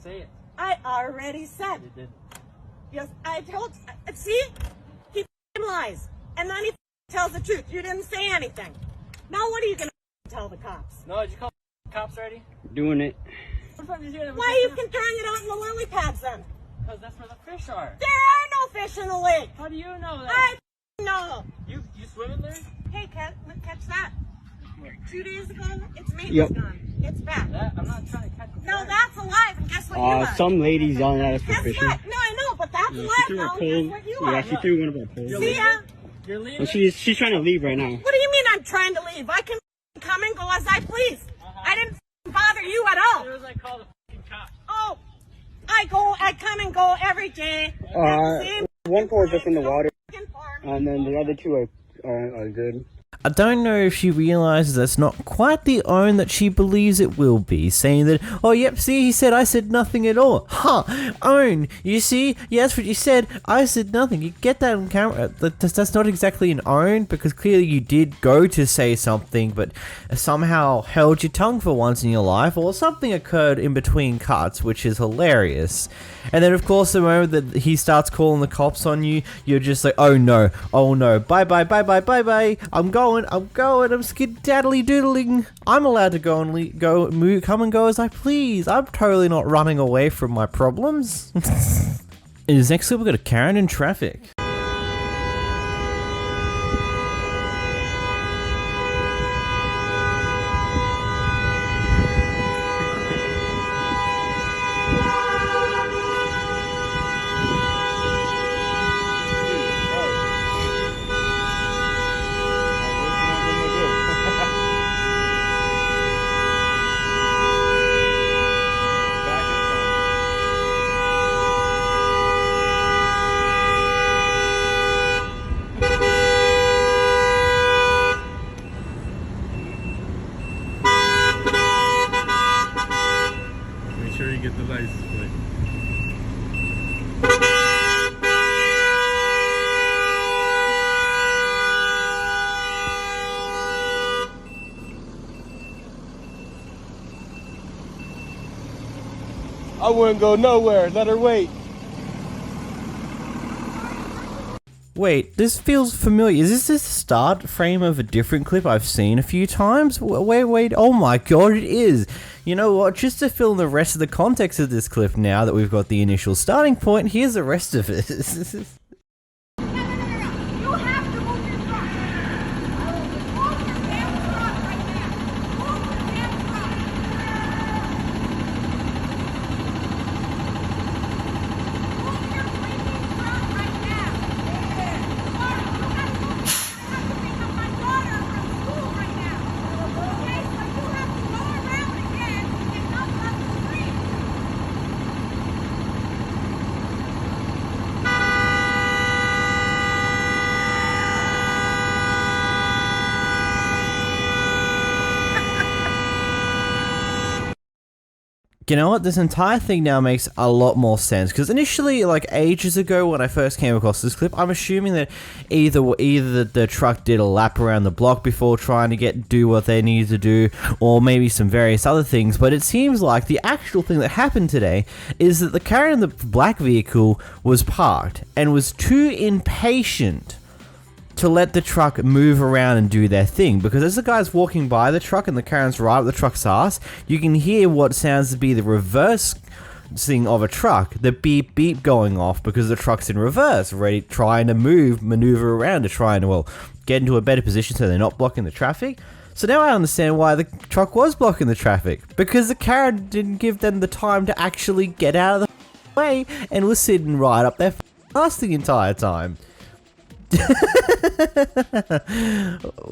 Say it. I already said. You did. Yes, I told. See? He f***ing lies. And then he tells the truth. You didn't say anything. Now what are you going to tell the cops? No, did you call the cops already? Doing it. Why are you throwing it out in the lily pads then? Because that's where the fish are. There are no fish in the lake. How do you know that? I know. You swim in there? Hey, catch that. 2 days ago, its mate Yep. was gone. It's back. I'm not trying to catch a No, that's alive. And guess what you are? Some ladies yelling at us for Guess fishing. what? No, I know, but that's Yeah, alive she threw a now. pole. Guess what you Yeah, are? she threw one of our poles. See ya? You're leaving? And she's trying to leave right now. What do you mean I'm trying to leave? I can come and go as I please. I didn't bother you at all. As soon as I call the fucking cops. Oh, I come and go every day. One pole is just in the water, and then the other two are good. I don't know if she realizes that's not quite the own that she believes it will be, saying that, oh yep, see, he said I said nothing at all. Own, you see, yeah, that's what you said, I said nothing. You get that on camera. That's not exactly an own, because clearly you did go to say something, but somehow held your tongue for once in your life, or something occurred in between cuts, which is hilarious. And then of course the moment that he starts calling the cops on you, you're just like, oh no, bye bye, I'm skedaddly doodling. I'm allowed to go and come and go as I please. I'm totally not running away from my problems. In this next clip, we've got a Karen in traffic. Make sure you get the license plate. I wouldn't go nowhere. Let her wait. Wait, this feels familiar. Is this the start frame of a different clip I've seen a few times? Wait, oh my god, it is! You know what, just to fill in the rest of the context of this clip now that we've got the initial starting point, here's the rest of it. You know what, this entire thing now makes a lot more sense, because initially, like ages ago when I first came across this clip, I'm assuming that either the truck did a lap around the block before trying to do what they needed to do, or maybe some various other things, but it seems like the actual thing that happened today is that the car in the black vehicle was parked, and was too impatient to let the truck move around and do their thing, because as the guy's walking by the truck and the Karen's right up the truck's ass, you can hear what sounds to be the reverse thing of a truck, the beep beep going off, because the truck's in reverse, ready, trying to maneuver around to try and, well, get into a better position so they're not blocking the traffic. So now I understand why the truck was blocking the traffic, because the Karen didn't give them the time to actually get out of the way and was sitting right up their ass the entire time.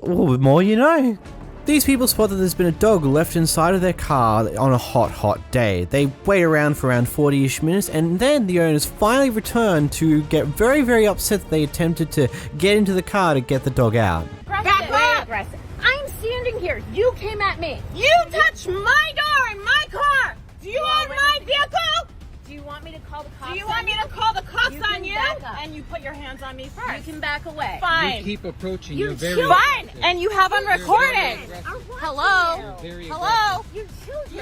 Well, the more you know. These people spot that there's been a dog left inside of their car on a hot day. They wait around for around 40-ish minutes, and then the owners finally return to get very, very upset that they attempted to get into the car to get the dog out. Back up! I'm standing here. You came at me. You touched my door in my car. Do you own my vehicle? Do you want me to call the cops? Do you want me to call the cops on you? And you put your hands on me first. You can back away. Fine. You keep approaching. You're very fine, and you have them recorded. Hello? Very Hello? You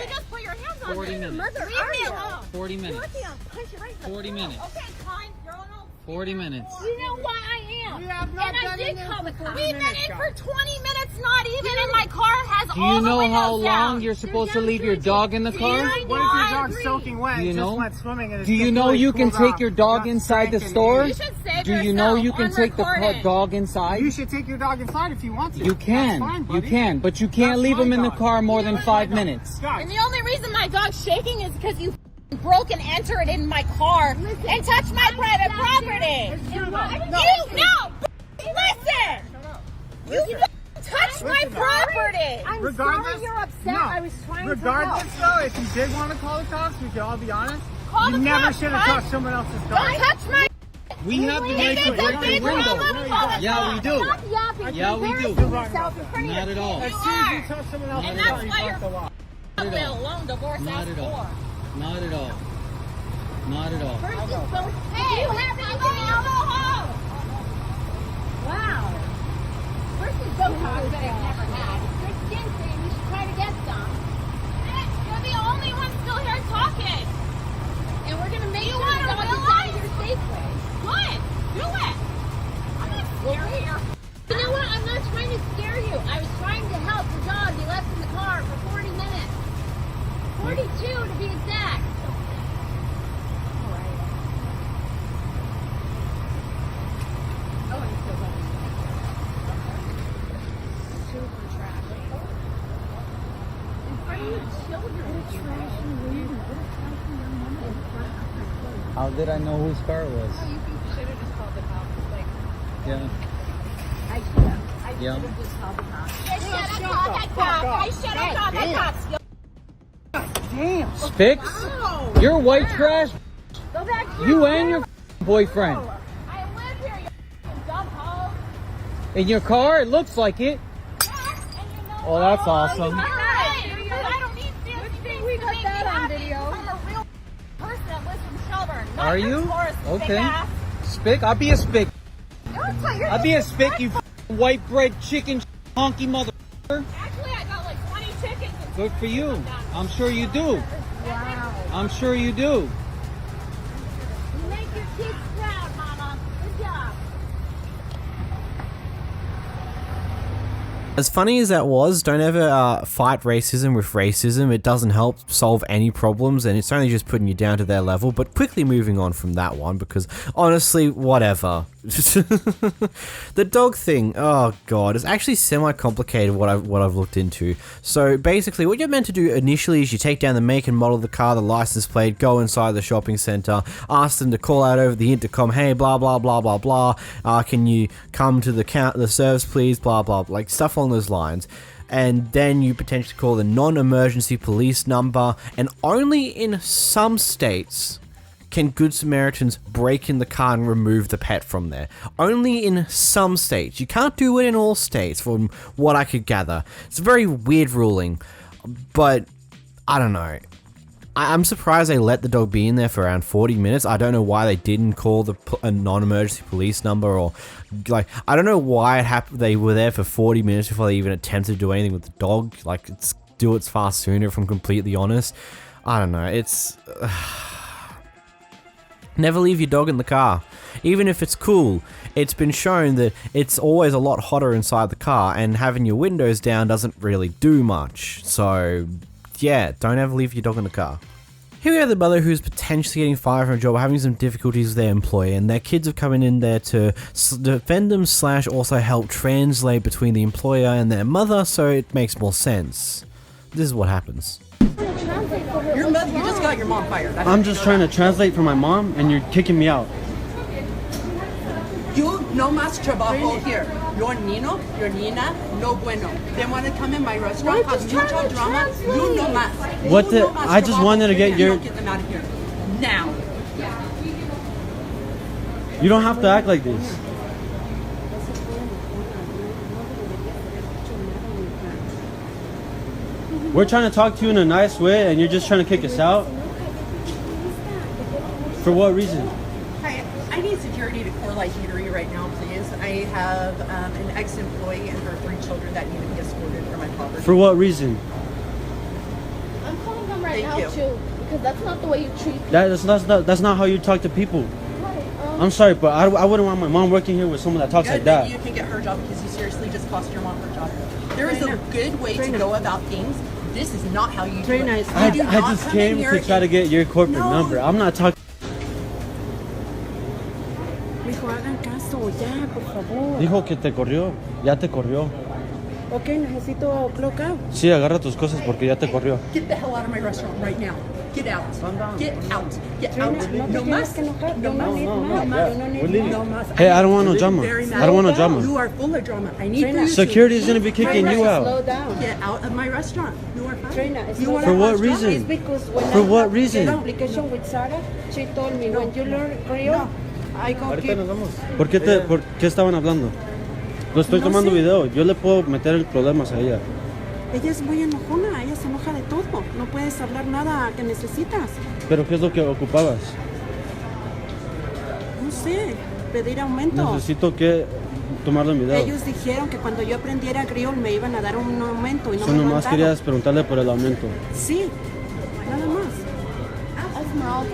just put your hands on 40 me. minutes. Mother, leave me alone. 40 minutes. Lucky I'll punch you right in the 40 minutes. Okay, fine. You're on 40 minutes. You know why I am. You have not and I been did in there call for the cops. 40 We've been minutes, in for 20 minutes, not even, and my car has Do all you the know windows how long down. you're supposed to leave your dog in the car? I What if your dog's soaking wet Do you and know? just went swimming and Do you know you can take your dog inside the store? You should save Do you know yourself you can on take the recording. dog inside? You should take your dog inside if you want to. You can. That's fine, You buddy. can, but you can't That's leave him my in the dog. car more than 5 minutes. Guys, And the only reason my dog's shaking is because you broke and entered in my car and touched my private property. Listen! You touched my property! I'm regardless, sorry you're upset. no, I was trying to regardless help. though, if you did want to call the cops, we could all be honest. Call you the never cops, should have right? touched someone else's dog. Don't touch my... We have the right to break the window. Yeah, we do. Stop yapping. Yeah, we do. Embarrassing yourself in front of Not your- at all. As You soon as you are. touch someone else's And dog, that's you why broke you're the law. Not at all. alone divorce Not us at all. for. Not at all. Not at all. First you spoke, hey, you have anything else? Wow. First you spoke to us that I've never had. You're skin cream, you should try to get some. You're the only one still here talking. And we're going to make sure the dog is out of here safely. Good. Do it. I'm not scared here. You know what? I'm not trying to scare you. I was trying to help the dog you left in the car for 40 minutes. 42 to be exact. How did I know whose car it was? You should have just called the cops. Like, Yeah. I should have. I Yeah. should have just called the cops. I should have called the cops. I should have called the cops. Damn. Spix? You're white trash. Go back to You and your boyfriend. I live here, you dumb hoe. In your car? It looks like it. Oh, that's awesome. I don't need fancy things we to got make that me on happy. video. I'm a real person that lives in Shelburne. Not Are your you? tourist Okay. big ass. Spick? I'll be a spick. You're I'll be a spick, you white bread chicken honky mother. Actually, I got like 20 tickets. and Good for you. I'm sure you do. Wow. I'm sure you do. You make your kids proud, Mama. Good job. As funny as that was, don't ever fight racism with racism. It doesn't help solve any problems, and it's only just putting you down to their level. But quickly moving on from that one, because honestly, whatever. The dog thing, oh god, it's actually semi-complicated what I've looked into. So basically, what you're meant to do initially is you take down the make and model of the car, the license plate, go inside the shopping center, ask them to call out over the intercom, hey, blah blah blah blah blah. Can you come to the service, please? Blah blah, like stuff along those lines. And then you potentially call the non-emergency police number, and only in some states can Good Samaritans break in the car and remove the pet from there. Only in some states. You can't do it in all states, from what I could gather. It's a very weird ruling, but I don't know. I'm surprised they let the dog be in there for around 40 minutes. I don't know why they didn't call a non-emergency police number, or like, I don't know why it happened. They were there for 40 minutes before they even attempted to do anything with the dog. Like, do it far sooner, if I'm completely honest. I don't know. It's never leave your dog in the car. Even if it's cool, it's been shown that it's always a lot hotter inside the car, and having your windows down doesn't really do much. So yeah, don't ever leave your dog in the car. Here we have the mother who's potentially getting fired from a job, having some difficulties with their employer, and their kids are coming in there to defend them / also help translate between the employer and their mother, so it makes more sense. This is what happens. You just got got your mom fired. I'm just trying to translate for my mom, and you're kicking me out. You no más trabajo here. Your Nino, your Nina, no bueno. They want to come in my restaurant, cause mucho drama. You no más. What You the? no más I just trabajo wanted to here, get you your. don't get them out of here. Now. You don't have to act like this. We're trying to talk to you in a nice way, and you're just trying to kick us out? For what reason? Hi, I need security to Corelight Eatery right now, please. I have an ex-employee and her 3 children that need to be escorted for my property. For what reason? I'm calling them right Thank now you. too, because that's not the way you treat people. That's not how you talk to people. I'm sorry, but I wouldn't want my mom working here with someone that talks like that. You can get her job because you seriously just cost your mom her job. There is a good way to go about things. This is not how you do it. I just came to try to get your corporate number. I'm not talking. Mijo, hagan caso, ya, por favor. Dijo que te corrió. Ya te corrió. Ok, necesito clock out. Sí, agarra tus cosas porque ya te corrió. Get the hell out of my restaurant right now. Get out. Get out. Get out. No más. No más. No más. Hey, I don't want no drama. I don't want no drama. You are full of drama. I need you Security is gonna be kicking you out. Slow down. Get out of my restaurant. You are fine. For what reason? For what reason? Application with Sarah, she told me when you learn Creole, I go Ahorita nos vamos. ¿Por qué estaban hablando? Lo estoy tomando video. Yo le puedo meter el problemas a ella. Ella es muy enojona, ella se enoja de todo. No puedes hablar nada que necesitas. ¿Pero qué es lo que ocupabas? No sé, pedir aumento. Necesito que tomarlo en video. Ellos dijeron que cuando yo aprendiera Creole me iban a dar un aumento y no Eso me lo han nomás dado. querías preguntarle por el aumento. Sí, nada más. Esmeralda,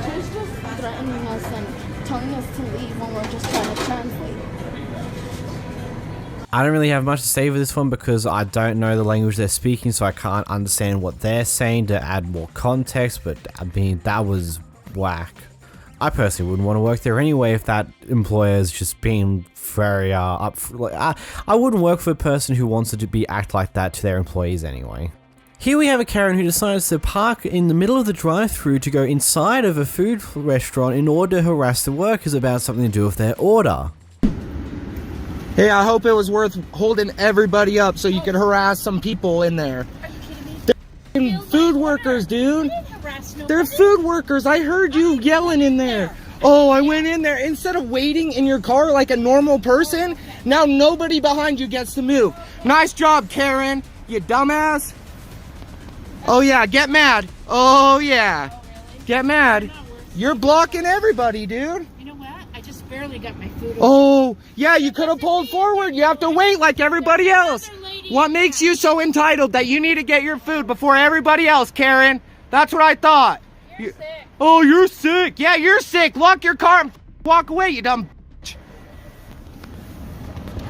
she's just threatening us and telling us to leave when we're just trying to translate. I don't really have much to say for this one because I don't know the language they're speaking, so I can't understand what they're saying to add more context, but I mean, that was whack. I personally wouldn't want to work there anyway if that employer's just being very I wouldn't work for a person who wants to act like that to their employees anyway. Here we have a Karen who decides to park in the middle of the drive-thru to go inside of a food restaurant in order to harass the workers about something to do with their order. Hey, I hope it was worth holding everybody up so you could harass some people in there. They're food workers, dude. They're food workers. I heard you yelling in there. Oh, I went in there. Instead of waiting in your car like a normal person, now nobody behind you gets to move. Nice job, Karen, you dumbass. Oh yeah, get mad. Oh yeah, get mad. You're blocking everybody, dude. Barely got my food. Oh, yeah, you could have pulled forward. You have to wait like everybody else. What makes you so entitled that you need to get your food before everybody else, Karen? That's what I thought. You're sick. Oh, you're sick. Yeah, you're sick. Lock your car and walk away, you dumb.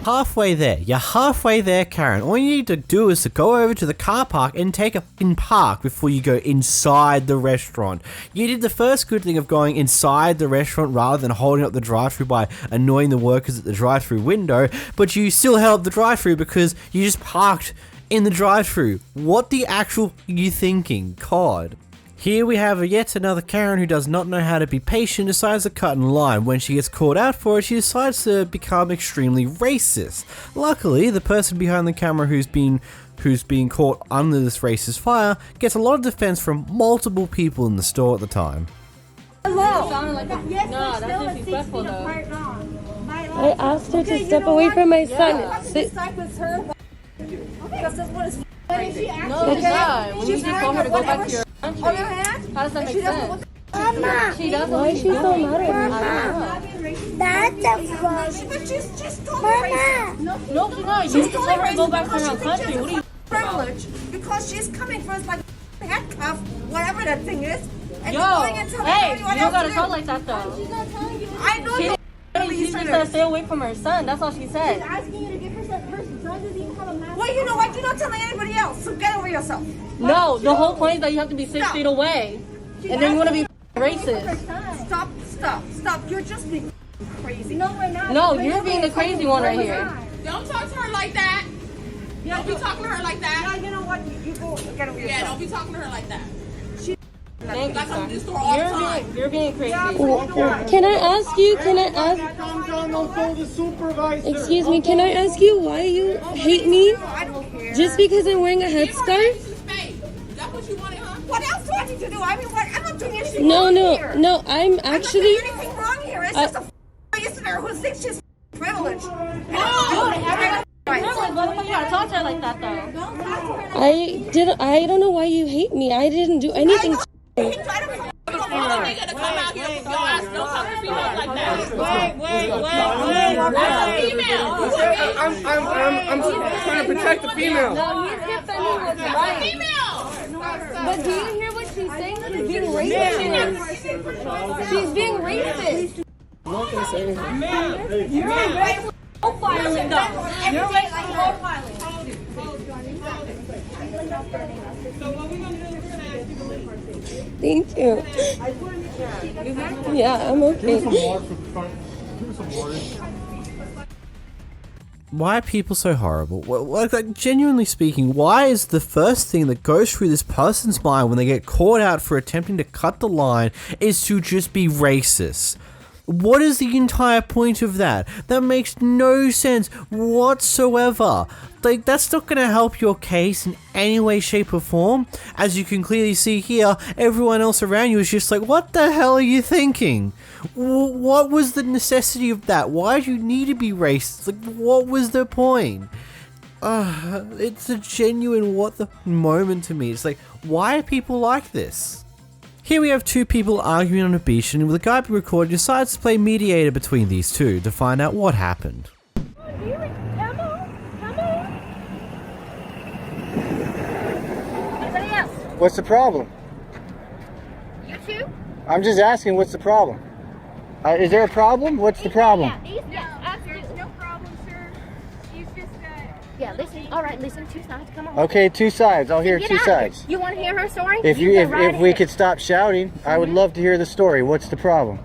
Halfway there. You're halfway there, Karen. All you need to do is to go over to the car park and take a fucking park before you go inside the restaurant. You did the first good thing of going inside the restaurant rather than holding up the drive-thru by annoying the workers at the drive-thru window, but you still held up the drive-thru because you just parked in the drive-thru. What the actual are you thinking? God. Here we have yet another Karen who does not know how to be patient, decides to cut in line. When she gets called out for it, she decides to become extremely racist. Luckily, the person behind the camera who's been caught under this racist fire gets a lot of defense from multiple people in the store at the time. Hello. No, that's disrespectful though. I asked her to step away from my son. No, she's not. When you just told her to go back to your country, how does that make sense? Mama, She does. why is she so mad at me? me? That's a But she's just told her. No, she's not. You just told her to go back to her country. What are you privilege because she's coming for us like handcuff, whatever that thing is. And Yo, going and telling hey, everyone you don't else gotta to talk do. like that though. She's not telling you. I know. She just said stay away from her son. That's all she said. She's asking you to give her son. Her son doesn't even have a mask. Well, you know what? You're not telling anybody else, so get over yourself. No, the whole point is that you have to be 6 feet away, and then you want to be racist. Stop. You're just being crazy. No, we're not. No, you're being the crazy one right here. Don't talk to her like that. Don't be talking to her like that. Yeah, you know what? You go get over yourself. Yeah, don't be talking to her like that. Thank you, sir. You're being crazy. Can I ask you? Can I ask? Calm down, I'll call the supervisor. Excuse me. Can I ask you why you hate me? Just because I'm wearing a headscarf? What else do I need to do? I mean, what? I'm not doing anything No, wrong no, here. no. I'm actually. I'm not doing anything wrong here. It's just a listener who thinks she's privileged. What if you gotta talk to her like that, though? I don't know why you hate me. I didn't do anything. I'm trying to protect the female. No, he's defending what's right. But do you hear what she's saying? She's being racist. She's being racist. I'm not gonna say anything. You're right. Profiling though. You're right. Profiling. Thank you. Yeah, I'm okay. Why are people so horrible? Like, genuinely speaking, why is the first thing that goes through this person's mind when they get caught out for attempting to cut the line is to just be racist? What is the entire point of that? That makes no sense whatsoever. Like, that's not going to help your case in any way, shape, or form. As you can clearly see here, everyone else around you is just like, what the hell are you thinking? What was the necessity of that? Why do you need to be racist? Like, what was the point? It's a genuine what the moment to me. It's like, why are people like this? Here we have two people arguing on a beach, and the guy being recorded decides to play mediator between these two to find out what happened. What's the problem? You too? I'm just asking, what's the problem? Is there a problem? What's the problem? There's no problem, sir. She's just, yeah, listen. All right, listen. Two sides. Come on. Okay, two sides. I'll hear Get two out of sides. here. You want to hear her story? If right we ahead. could stop shouting, I would love to hear the story. What's the problem?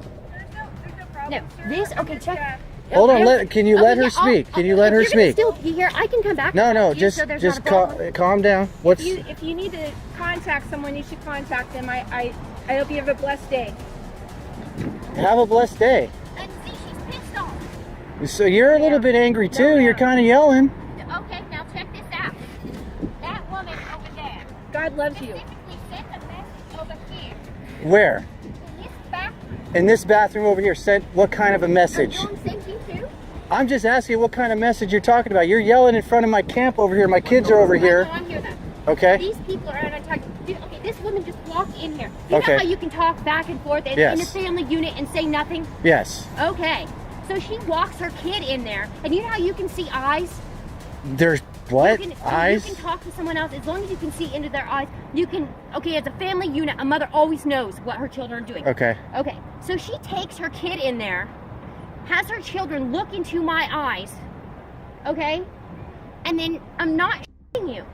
No, this. Okay, check. Hold on. Can you let her speak? Can you let her If you're speak? gonna still be here, I can come back. No, and no. talk to you, so there's Just not a problem. calm down. What's? If you need to contact someone, you should contact them. I hope you have a blessed day. Have a blessed day. And see, she's pissed off. So you're a little bit angry too. You're kind of yelling. Okay, now check this out. That woman over there. God loves you. Specifically sent a message over here. Where? In this bathroom. In this bathroom over here. Sent what kind of a message? Your mom sent you too? I'm just asking what kind of message you're talking about. You're yelling in front of my camp over here. My kids are over here. I hear that. Okay. These people are attacking. Okay, this woman just walked in here. You Okay. know how you can talk back and forth in Yes. a family unit and say nothing? Yes. Okay. So she walks her kid in there, and you know how you can see eyes? There's what? You can, Eyes? You can talk to someone else as long as you can see into their eyes. You can. Okay, as a family unit, a mother always knows what her children are doing. Okay. Okay. So she takes her kid in there, has her children look into my eyes. Okay. And then I'm not shitting you.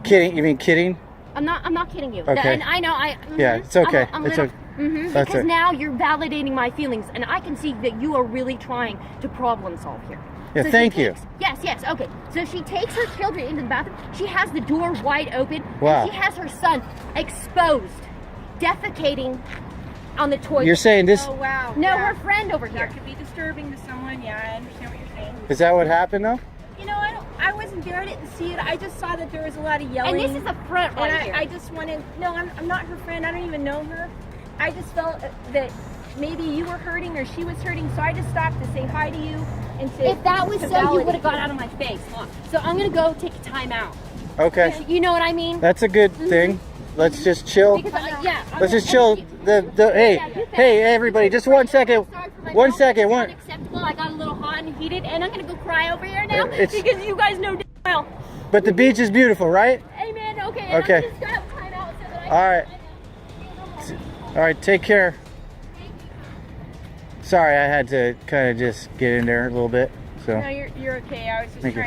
Kidding? You mean kidding? I'm not kidding you. Okay. And I know Yeah, it's okay. I'm It's little, okay. That's because it. now you're validating my feelings, and I can see that you are really trying to problem solve here. Yeah, So she thank you. takes- Yes, okay. So she takes her children into the bathroom. She has the door wide open. Wow. And she has her son exposed, defecating on the toilet. You're saying this- Oh wow. No, Yeah. her friend over here. That could be disturbing to someone. Yeah, I understand what you're saying. Is that what happened though? You know, I wasn't there. I didn't see it. I just saw that there was a lot of yelling. And this is a front right and here. I just wanted. No, I'm not her friend. I don't even know her. I just felt that maybe you were hurting or she was hurting, so I just stopped to say hi to you and to. If that was to so, you validate would have got out of my face. So I'm gonna go take a time out. Okay. You know what I mean? That's a good thing. Let's just chill. Because yeah. Let's just chill. Hey, everybody, just 1 second. 1 second. One. Acceptable. I got a little hot and heated, and I'm gonna go cry over here now It's- because you guys know well. But the beach is beautiful, right? Amen. Okay. And Okay. I'm just gonna have time out so that I All right. All right. Take care. Sorry, I had to kind of just get in there a little bit. So. No, you're okay. I was just Thank you.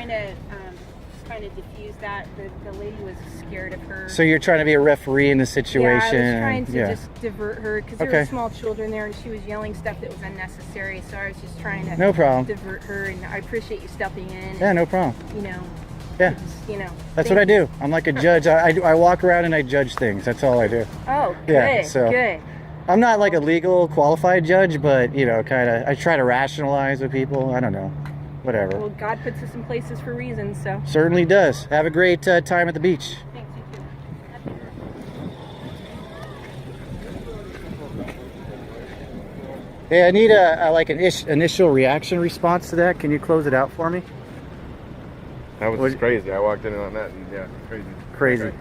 trying to diffuse that. The lady was scared of her. So you're trying to be a referee in the situation. Yeah, I was trying to yeah. just divert her because there Okay. were small children there and she was yelling stuff that was unnecessary. So I was just trying to No problem. divert her, and I appreciate you stepping in. Yeah, no problem. You know. Yeah. You know. That's what I do. I'm like a judge. I walk around and I judge things. That's all I do. Oh, good. Yeah, so Good. I'm not like a legal qualified judge, but you know, kind of I try to rationalize with people. I don't know. Whatever. Well, God puts us in places for reasons, so. Certainly does. Have a great time at the beach. Thanks, you too. Hey, I need a like an initial reaction response to that. Can you close it out for me? That was crazy. I walked in on that and yeah, crazy. Crazy.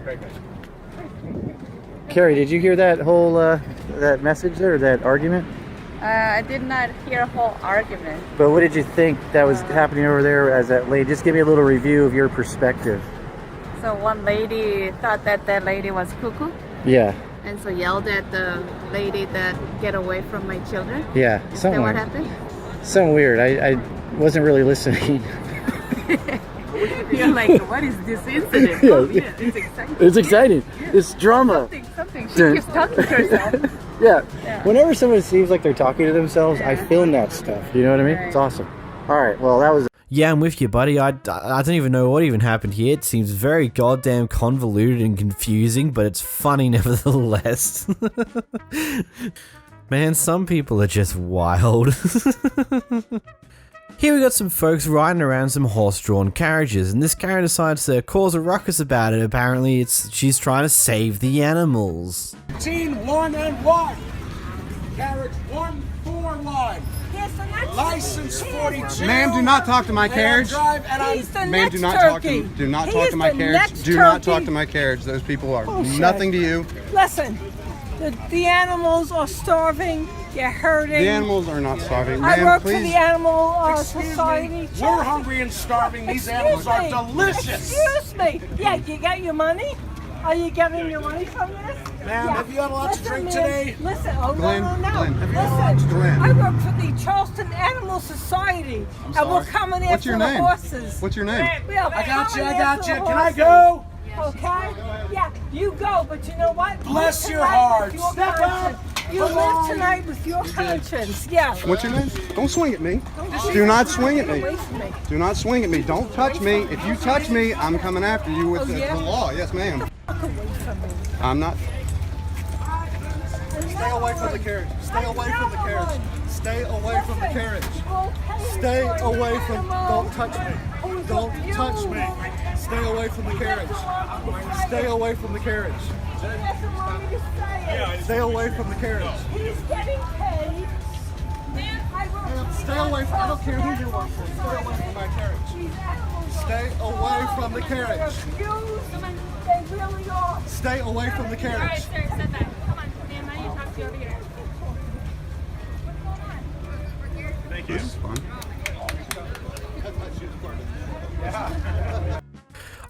Carrie, did you hear that whole that message there, or that argument? I did not hear a whole argument. But what did you think that was happening over there as that lady? Just give me a little review of your perspective. So one lady thought that that lady was cuckoo, Yeah. and so yelled at the lady that get away from my children. Yeah. Is that what happened? Something weird. I wasn't really listening. You're like, what is this incident? Oh, yeah, it's exciting. It's exciting. It's drama. Something. She keeps talking to herself. Yeah. Whenever someone seems like they're talking to themselves, I film that stuff. You know what I mean? It's awesome. All right. Well, that was. Yeah, I'm with you, buddy. I don't even know what even happened here. It seems very goddamn convoluted and confusing, but it's funny nevertheless. Man, some people are just wild. Here we got some folks riding around some horse-drawn carriages, and this Karen decides to cause a ruckus about it. Apparently, she's trying to save the animals. Team 1 and 1. Carriage 141. License 42. Ma'am, do not talk to my carriage. Ma'am, do not talk to my carriage. Do not talk to my carriage. Those people are nothing to you. Listen, the animals are starving. They're hurting. The animals are not starving. I work please. for the Animal Society. We're hungry and starving. These animals are delicious. Excuse me. Yeah, you got your money? Are you getting your money from this? Ma'am, have you had a lot to drink today? Listen, oh Glenn, no. Glenn, have you Listen, had a lot to drink? I work for the Charleston Animal Society. And we're coming What's after your the name? horses. What's your name? Yeah, I got you. coming I got after you. the Can I horses. go? Okay? Yeah, you go, but you know what? Bless Live your tonight heart. with your Step conscience. up. You Come live on. tonight with your conscience. Yeah. What's your name? Don't swing at me. Do not swing at me. Away from me. Do not swing at me. Don't touch me. If you touch me, I'm coming after you with the law. Yes, ma'am. I'm not. Stay away from the carriage. Stay away from the carriage. Stay away from the carriage. Stay away from. Don't touch me. Don't touch me. Stay away from the carriage. Stay away from the carriage. Stay away from the carriage. He's getting paid. Stay away from. I don't care who you work for. Stay away from my carriage. Stay away from the carriage. They really are. Stay away from the carriage. Sir, sit back. Come on, ma'am, I need to talk to you over here. Thank you. This is fun.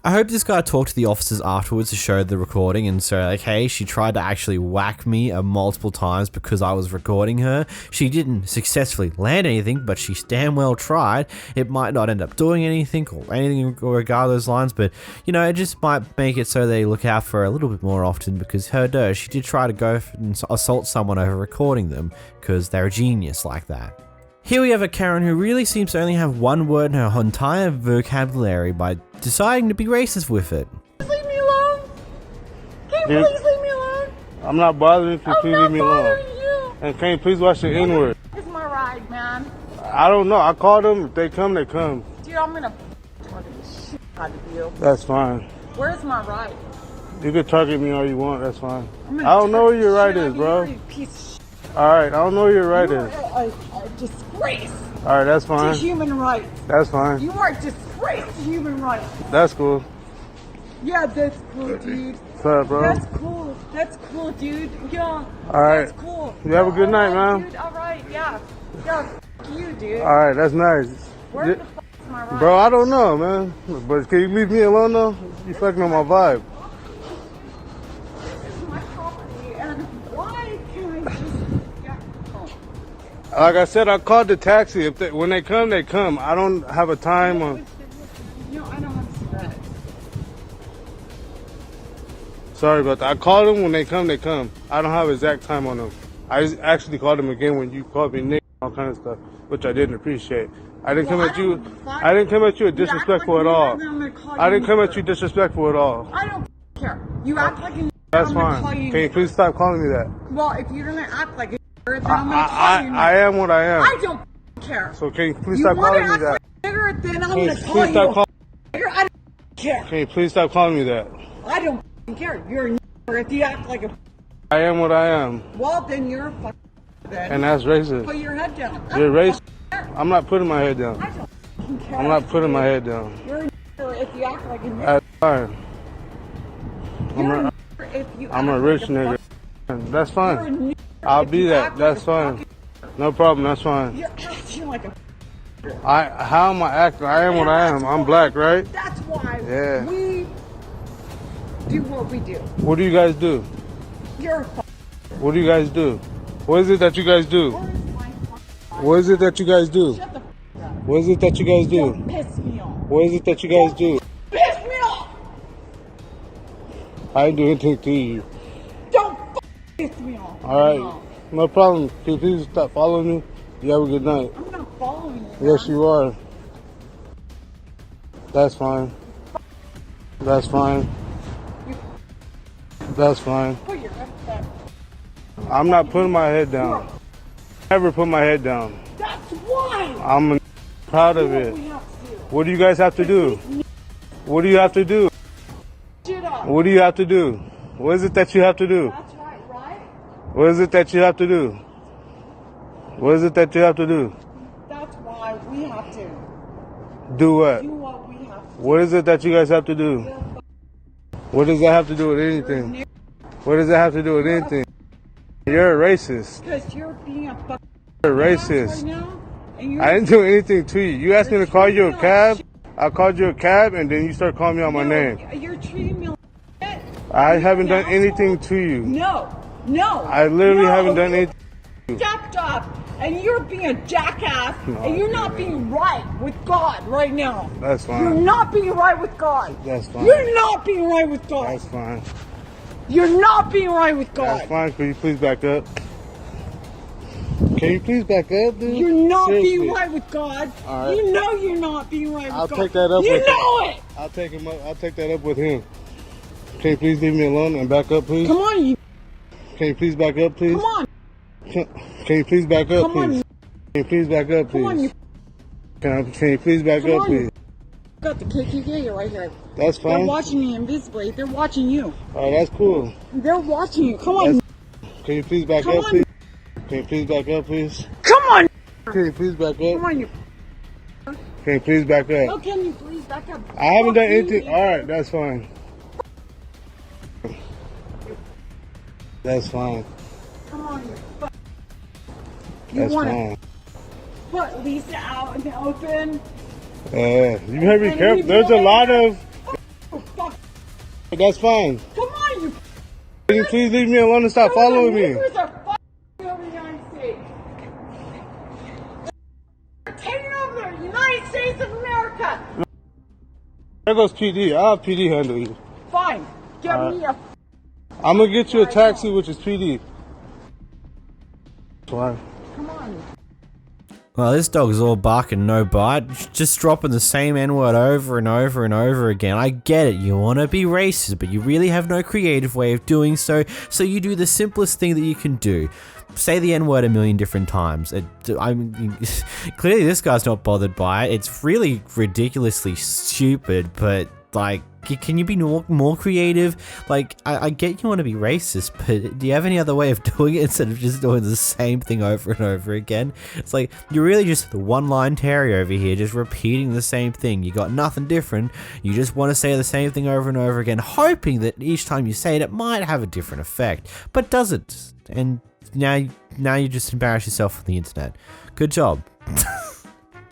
I hope this guy talked to the officers afterwards to show the recording and say, like, hey, she tried to actually whack me multiple times because I was recording her. She didn't successfully land anything, but she damn well tried. It might not end up doing anything or anything regard those lines, but, you know, it just might make it so they look out for her a little bit more often because she did try to go and assault someone over recording them because they're a genius like that. Here we have a Karen who really seems to only have one word in her entire vocabulary by deciding to be racist with it. Leave me alone. Can you please leave me alone? I'm not bothering you. Please leave me alone. You. And can you please watch your N-word? It's my ride, man. I don't know. I called them. If they come, they come. Dude, I'm gonna the shit out of you. That's fine. Where's my ride? You can target me all you want. That's fine. I'm I gonna don't know where your right shit is, on bro. you, you piece of shit. All right. I don't know where your right You is. are a disgrace All right. That's to fine. human rights. That's fine. You are a disgrace to human rights. That's cool. Yeah, that's cool, dude. What's up, bro? That's cool. That's cool, dude. Yeah. All right. That's cool. You have a good night, man. Dude, all right, yeah. Yeah, f you, dude. All right. That's nice. Where the fuck is my ride? Bro, I don't know, man. But can you leave me alone, though? You fucking on my vibe. This is my property, and why can't I just get home? Like I said, I called the taxi. When they come, they come. I don't have a time on. No, I don't understand. Sorry about that. I called them. When they come, they come. I don't have exact time on them. I actually called them again when you called me Nick, all kind of stuff, which I didn't appreciate. I didn't come Well, at you. fuck- I didn't come at you You act disrespectful like at you all. have them, I'm gonna call I you didn't come a at you disrespectful at all. I don't care. You act like a That's I'm gonna call fine. you Can you please stop calling me that? Well, if you're gonna act like a then I'm gonna call you I am what I am. I don't care. So can you please You stop wanna calling me act that? like a nigger, then I'm Can you gonna call please you stop a calling? nigger. I don't care. Can you please stop calling me that? I don't care. You're a nigger if you act like a I am what I am, well, then you're a fucking then. and that's racist. Put your head down. I You're don't racist. care. I'm not putting my head down. I don't fucking care. I'm not putting my head down. You're a nigger if you act like a nigger. That's fine. You're a nigger if you I'm act a rich like nigga. That's You're a fine. nigger I'll if be you that. act That's like a fine. No problem. That's fine. You're acting like a How am I acting? I am what I am. I'm black, right? That's why Yeah. we do what we do. What do you guys do? You're a What do you guys do? What is it that you guys do? What is it that you guys do? Shut the up. What is it that you guys do? Don't piss me off. What is it that you guys do? Piss me off. I didn't do anything to you. Don't piss me off. Alright. No problem. Can you please stop following me? You have a good night. I'm not following you. Yes, you are. That's fine. That's fine. That's fine. Put your head down. I'm not putting my head down. Never put my head down. That's why. I'm proud of it. We have to do. What do you guys have to do? What do you have to do? Shut up. What do you have to do? What is it that you have to do? That's right, right? What is it that you have to do? What is it that you have to do? That's why we have to Do what? do what we have to. What is it that you guys have to do? What does that have to do with anything? What does that have to do with anything? You're a racist. Because you're being a fucking You're a right racist. now. And you're I didn't do anything to you. You asked me to call you a cab. I called you a cab, and then you start calling me out my name. You're treating me like shit. I haven't done anything to you. No. No. I literally no. haven't done anything. Jacked up, and you're being a jackass, and you're not being right with God right now. That's fine. You're not being right with God. That's fine. You're not being right with God. That's fine. You're not being right with God. That's fine. Can you please back up? Can you please back up, dude? You're not Seriously. being right with God. All right. You know you're not being right with I'll God. take that up. You with know it. I'll take him up. I'll take that up with him. Can you please leave me alone and back up, please? Come on, you. Can you please back up, please? Come on. Can you please back up, Come on, please? you. Can you please back up, Come on, please? you. Can you please back Come up, on, you. please? Got the KKK right here. That's They're fine. watching me invisibly. They're watching you. Oh, that's cool. They're watching you. Come on. Can you please back Come up, on. please? Can you please back up, please? Come on. Can you please back Come up? on, you. Can you please back How up? can you please back up? I haven't done Fuck you, anything. you. All right, that's fine. That's fine. Come on, you. You That's want fine. to put Lisa out in the open? You better be And careful. you There's a know lot that- of. Oh, fuck. That's fine. Come on, you. Can you please leave me alone and stop following me? Niggers are fucking over the United States. They're taking over the United States of America. There goes PD. I'll have PD handle you. Fine. Get All me a. I'm gonna get you a taxi, which is PD. Fine. Come on. Well, this dog's all bark and no bite, just dropping the same N-word over and over and over again. I get it, you want to be racist, but you really have no creative way of doing so, so you do the simplest thing that you can do. Say the N-word a million different times. Clearly this guy's not bothered by it. It's really ridiculously stupid, but like, can you be more creative? Like, I get you want to be racist, but do you have any other way of doing it instead of just doing the same thing over and over again? It's like, you're really just the one-line Terry over here, just repeating the same thing. You got nothing different. You just want to say the same thing over and over again, hoping that each time you say it, it might have a different effect, but doesn't. And now you just embarrass yourself on the internet. Good job.